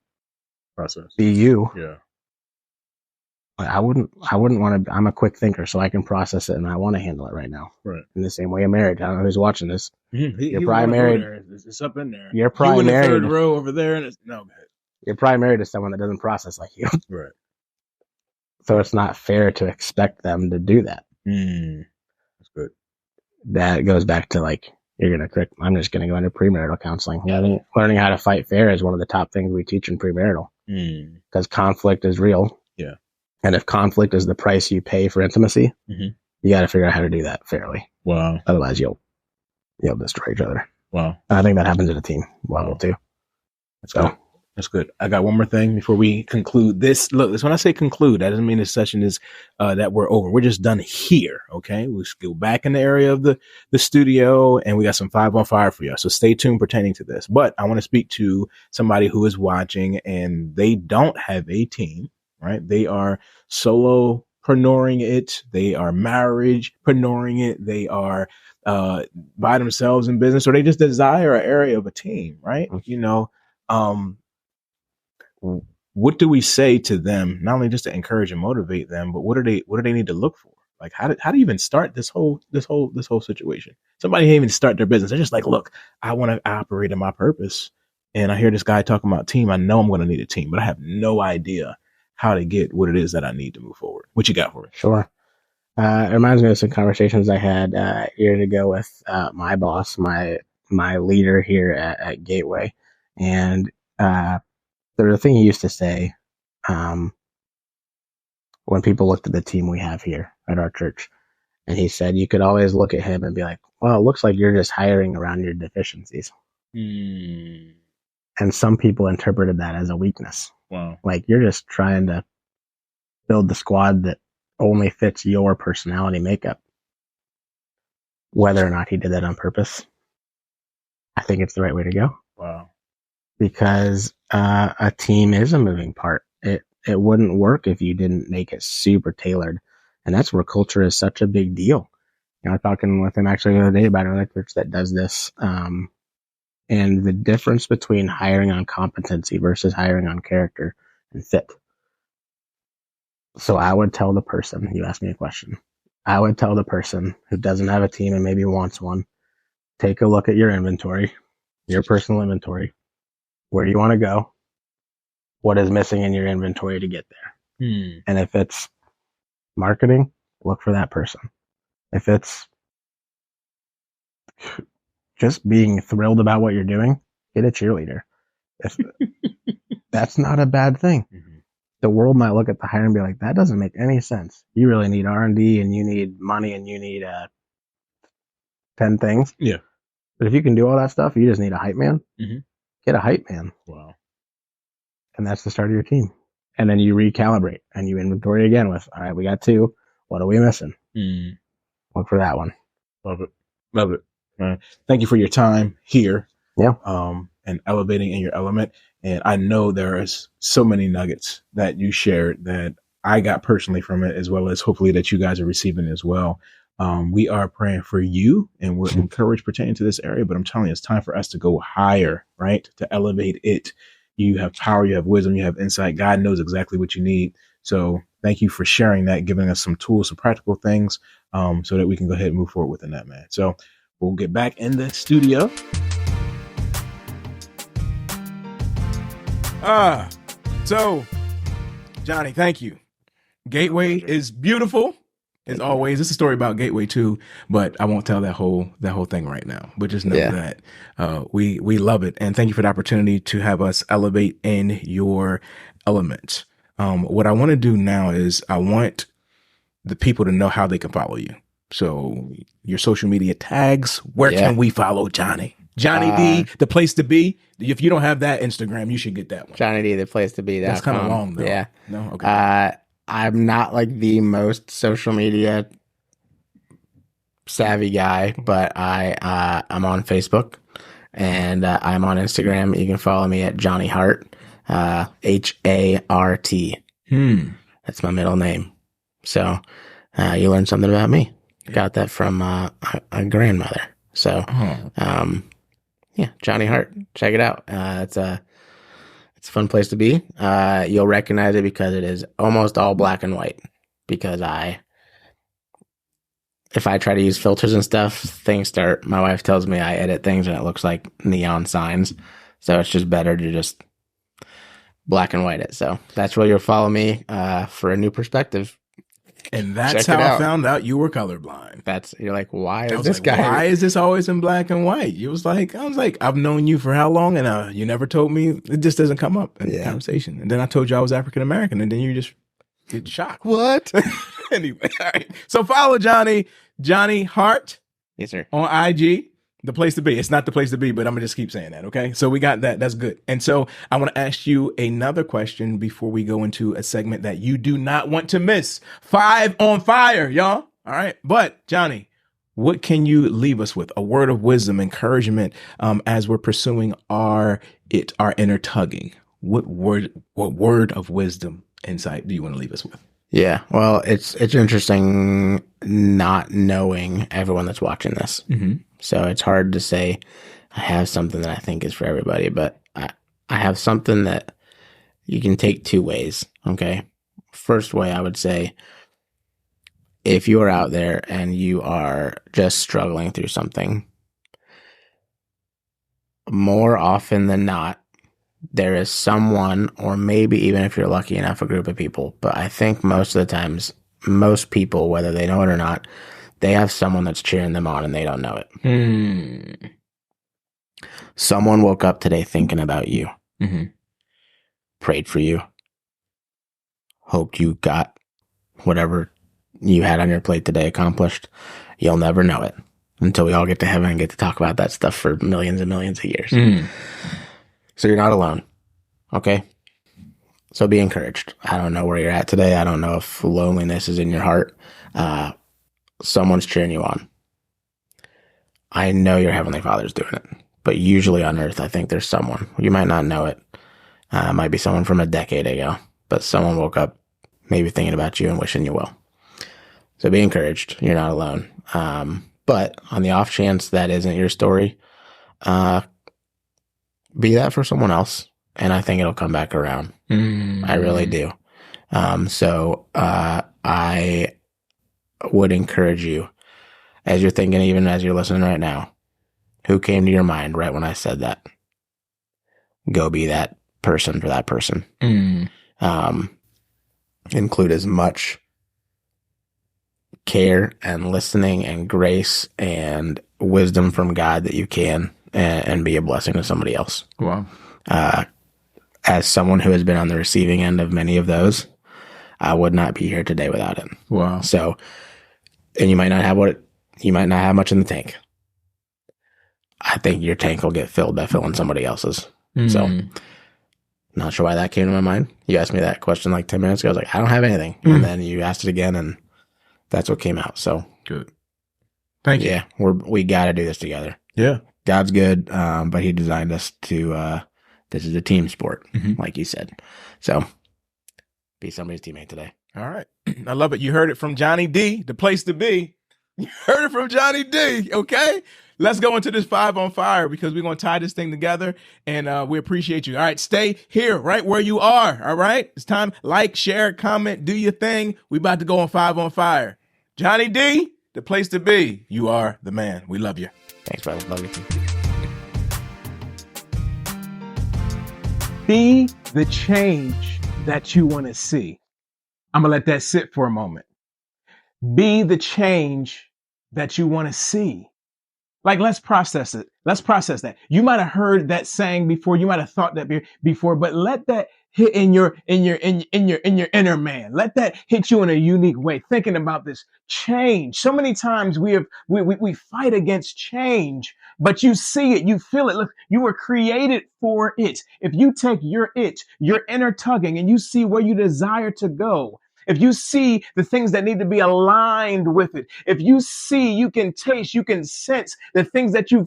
process. Be you. Yeah. I wouldn't want to, I'm a quick thinker, so I can process it and I want to handle it right now. Right. In the same way, a marriage. I don't know who's watching this. You're probably married. It's up in there. You're probably in the married. third row over there, and You're probably married to someone that doesn't process like you. Right. So it's not fair to expect them to do that. That's good. That goes back to I'm just going to go into premarital counseling. Learning how to fight fair is one of the top things we teach in premarital, because conflict is real. Yeah. And if conflict is the price you pay for intimacy, you got to figure out how to do that fairly. Wow. Otherwise, you'll destroy each other. Wow. And I think that happens at a team level too. That's good. I got one more thing before we conclude this. Look, when I say conclude, that doesn't mean this session is that we're over. We're just done here. Okay. We'll go back in the area of the studio, and we got some 5-on-5 for you. So stay tuned pertaining to this. But I want to speak to somebody who is watching and they don't have a team, right? They are solopreneuring it. They are marriagepreneuring it. They are by themselves in business, or they just desire an area of a team, right? What do we say to them, not only just to encourage and motivate them, but what do they need to look for? Like, how do you even start this whole situation? Somebody can't even start their business. They're just like, look, I want to operate in my purpose. And I hear this guy talking about team. I know I'm going to need a team, but I have no idea how to get what it is that I need to move forward. What you got for me? Sure. It reminds me of some conversations I had years ago with my boss, my leader here at Gateway. And there's a thing he used to say when people looked at the team we have here at our church. And he said, you could always look at him and be like, well, it looks like you're just hiring around your deficiencies. And some people interpreted that as a weakness. Wow. Like, you're just trying to build the squad that only fits your personality makeup. Whether or not he did that on purpose, I think it's the right way to go. Wow. Because a team is a moving part. It wouldn't work if you didn't make it super tailored. And that's where culture is such a big deal. I was talking with him actually the other day about another coach that does this. And the difference between hiring on competency versus hiring on character and fit. So I would tell the person, you asked me a question, I would tell the person who doesn't have a team and maybe wants one, take a look at your inventory, your personal inventory. Where do you want to go? What is missing in your inventory to get there? And if it's marketing, look for that person. If it's just being thrilled about what you're doing, get a cheerleader. If that's not a bad thing. The world might look at the hire and be like, that doesn't make any sense. You really need R&D and you need money and you need 10 things. Yeah. But if you can do all that stuff, you just need a hype man. Get a hype man. Wow. And that's the start of your team. And then you recalibrate and you inventory again with, all right, we got 2. What are we missing? Look for that one. Love it. Love it. Thank you for your time here. Yeah. And elevating in your element. And I know there is so many nuggets that you shared that I got personally from it, as well as hopefully that you guys are receiving as well. We are praying for you and we're encouraged pertaining to this area, but I'm telling you, it's time for us to go higher, right? To elevate it. You have power, you have wisdom, you have insight. God knows exactly what you need. So thank you for sharing that, giving us some tools, some practical things, so that we can go ahead and move forward within that, man. So we'll get back in the studio. So Jonny, thank you. Gateway is beautiful. As always, it's a story about Gateway too, but I won't tell that whole thing right now. But just know that we love it, and thank you for the opportunity to have us elevate in your element. What I want to do now is I want the people to know how they can follow you. So your social media tags, where can we follow Jonny? Jonny D, the place to be. If you don't have that Instagram, you should get that one. Jonny D, the place to be. That's kind of long though. Yeah. No. Okay. I'm not like the most social media savvy guy, but I'm on Facebook and I'm on Instagram. You can follow me at Jonny Hart, 𝐻ART. That's my middle name. So you learned something about me. Got that from a grandmother. So yeah, Jonny Hart. Check it out. It's a fun place to be. You'll recognize it because it is almost all black and white. Because if I try to use filters and stuff, my wife tells me I edit things and it looks like neon signs. So it's just better to just black and white it. So that's where you'll follow me for a new perspective. And that's how I found out you were colorblind. You're like, why is this guy? Why is this always in black and white? I was like, I've known you for how long? And you never told me. It just doesn't come up in the conversation. And then I told you I was African American, and then you just get shocked. What? Anyway, all right. So follow Jonny Hart. Yes, sir. On IG. The place to be. It's not the place to be, but I'm going to just keep saying that, okay? So we got that. That's good. And so I want to ask you another question before we go into a segment that you do not want to miss. 5 on fire, y'all. All right? But, Jonny, what can you leave us with? A word of wisdom, encouragement, as we're pursuing our inner tugging. What word of wisdom, insight do you want to leave us with? Yeah, well, it's interesting not knowing everyone that's watching this. So it's hard to say I have something that I think is for everybody, but I have something that you can take 2 ways, okay? First way, I would say, if you are out there and you are just struggling through something, more often than not, there is someone, or maybe even if you're lucky enough, a group of people, but I think most of the times, most people, whether they know it or not, they have someone that's cheering them on and they don't know it. Someone woke up today thinking about you, prayed for you, hoped you got whatever you had on your plate today accomplished. You'll never know it until we all get to heaven and get to talk about that stuff for millions and millions of years. So you're not alone. Okay? So be encouraged. I don't know where you're at today. I don't know if loneliness is in your heart. Someone's cheering you on. I know your Heavenly Father's doing it. But usually on earth, I think there's someone. You might not know it. It might be someone from a decade ago. But someone woke up maybe thinking about you and wishing you well. So be encouraged. You're not alone. But on the off chance that isn't your story, be that for someone else. And I think it'll come back around. I really do. So I would encourage you, as you're thinking, even as you're listening right now, who came to your mind right when I said that? Go be that person for that person. Include as much care and listening and grace and wisdom from God that you can, and be a blessing to somebody else. Wow. As someone who has been on the receiving end of many of those, I would not be here today without it. Wow. So, and you might not have much in the tank. I think your tank will get filled by filling somebody else's. So, not sure why that came to my mind. You asked me that question like 10 minutes ago. I was like, I don't have anything. And then you asked it again, and that's what came out. So good. Thank you. Yeah, we got to do this together. Yeah. God's good, but he designed us to, this is a team sport, like you said. So be somebody's teammate today. All right. I love it. You heard it from Jonny D, the place to be. You heard it from Jonny D. Okay. Let's go into this 5 on Fire, because we're going to tie this thing together, and we appreciate you. All right. Stay here right where you are. All right. It's time. Like, share, comment, do your thing. We about to go on 5 on Fire. Jonny D, the place to be. You are the man. We love you. Thanks, brother. Love you too. Be the change that you want to see. I'm going to let that sit for a moment. Be the change that you want to see. Like, let's process it. Let's process that. You might have heard that saying before. You might have thought that before, but let that hit in your inner man. Let that hit you in a unique way. Thinking about this change. So many times we fight against change, but you see it, you feel it. Look, you were created for it. If you take your inner tugging, and you see where you desire to go, if you see the things that need to be aligned with it, if you see, you can taste, you can sense the things that you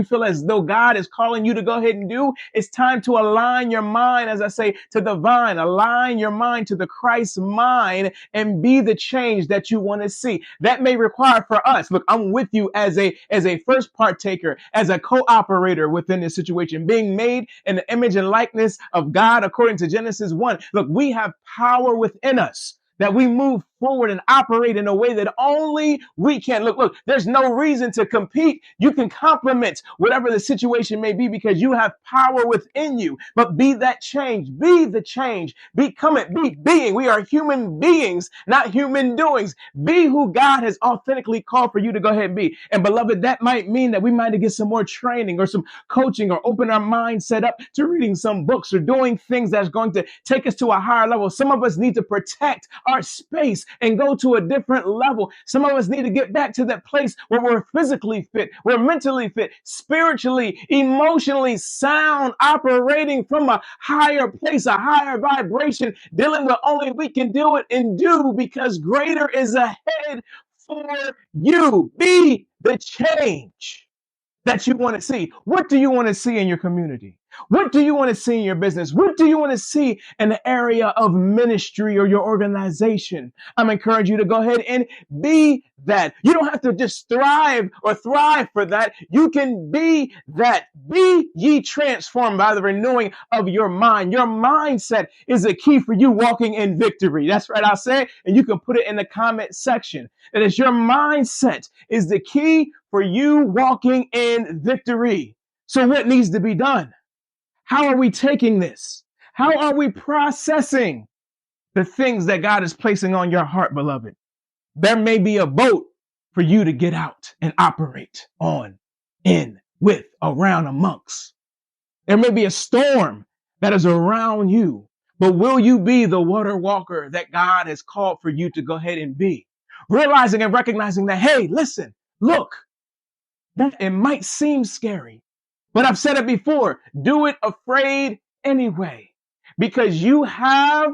feel as though God is calling you to go ahead and do, it's time to align your mind, as I say, to the vine. Align your mind to the Christ mind and be the change that you want to see. That may require for us. Look, I'm with you as a first partaker, as a co-operator within this situation, being made in the image and likeness of God according to Genesis 1. Look, we have power within us that we move forward and operate in a way that only we can. Look, there's no reason to compete. You can complement whatever the situation may be, because you have power within you. But be that change. Be the change. Be being. We are human beings, not human doings. Be who God has authentically called for you to go ahead and be. And beloved, that might mean that we might get some more training or some coaching, or open our mindset up to reading some books or doing things that's going to take us to a higher level. Some of us need to protect our space and go to a different level. Some of us need to get back to that place where we're physically fit, we're mentally fit, spiritually, emotionally sound, operating from a higher place, a higher vibration, dealing with only we can do it and do, because greater is ahead for you. Be the change that you want to see. What do you want to see in your community? What do you want to see in your business? What do you want to see in the area of ministry or your organization? I'm encouraging you to go ahead and be that. You don't have to just thrive for that. You can be that. Be ye transformed by the renewing of your mind. Your mindset is a key for you walking in victory. That's right, I'll say it, and you can put it in the comment section. That is, your mindset is the key for you walking in victory. So what needs to be done? How are we taking this? How are we processing the things that God is placing on your heart, beloved? There may be a boat for you to get out and operate on, in, with, around, amongst. There may be a storm that is around you, but will you be the water walker that God has called for you to go ahead and be? Realizing and recognizing that, hey, listen, look, that it might seem scary, but I've said it before, do it afraid anyway, because you have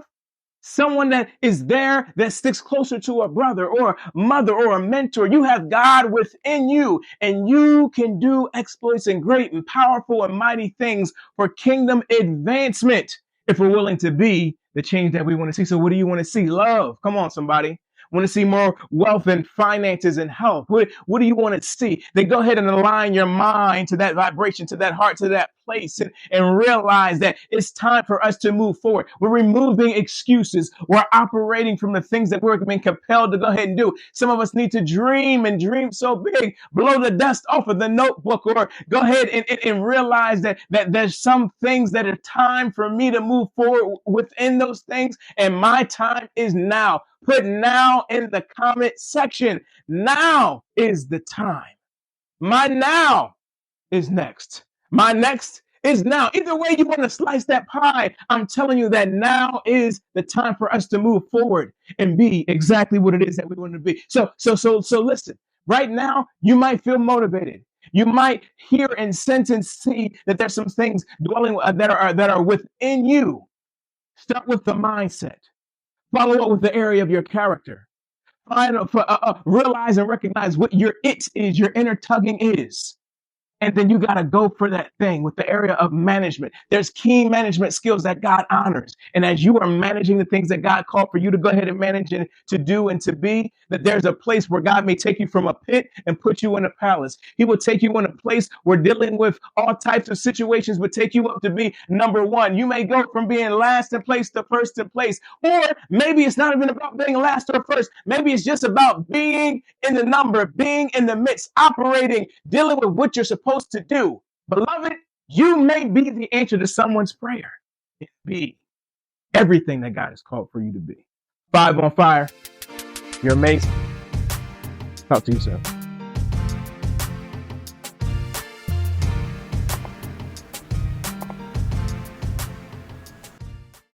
someone that is there that sticks closer to a brother or a mother or a mentor. You have God within you, and you can do exploits and great and powerful and mighty things for kingdom advancement if we're willing to be the change that we want to see. So what do you want to see? Love. Come on, somebody. Want to see more wealth and finances and health? What do you want to see? Then go ahead and align your mind to that vibration, to that heart, to that place, and realize that it's time for us to move forward. We're removing excuses. We're operating from the things that we're being compelled to go ahead and do. Some of us need to dream and dream so big, blow the dust off of the notebook, or go ahead and realize that there's some things that are time for me to move forward within those things. And my time is now. Put now in the comment section. Now is the time. My now is next. My next is now. Either way you want to slice that pie, I'm telling you that now is the time for us to move forward and be exactly what it is that we want to be. So listen. Right now, you might feel motivated. You might hear and sense and see that there's some things dwelling that are within you. Start with the mindset. Follow up with the area of your character. Realize and recognize what your it is, your inner tugging is. And then you got to go for that thing with the area of management. There's key management skills that God honors. And as you are managing the things that God called for you to go ahead and manage and to do and to be, that there's a place where God may take you from a pit and put you in a palace. He will take you in a place where dealing with all types of situations would take you up to be number one. You may go from being last in place to first in place. Or maybe it's not even about being last or first. Maybe it's just about being in the number, being in the midst, operating, dealing with what you're supposed to do. Beloved, you may be the answer to someone's prayer. It be everything that God has called for you to be. 5 on fire. You're amazing. Talk to you soon.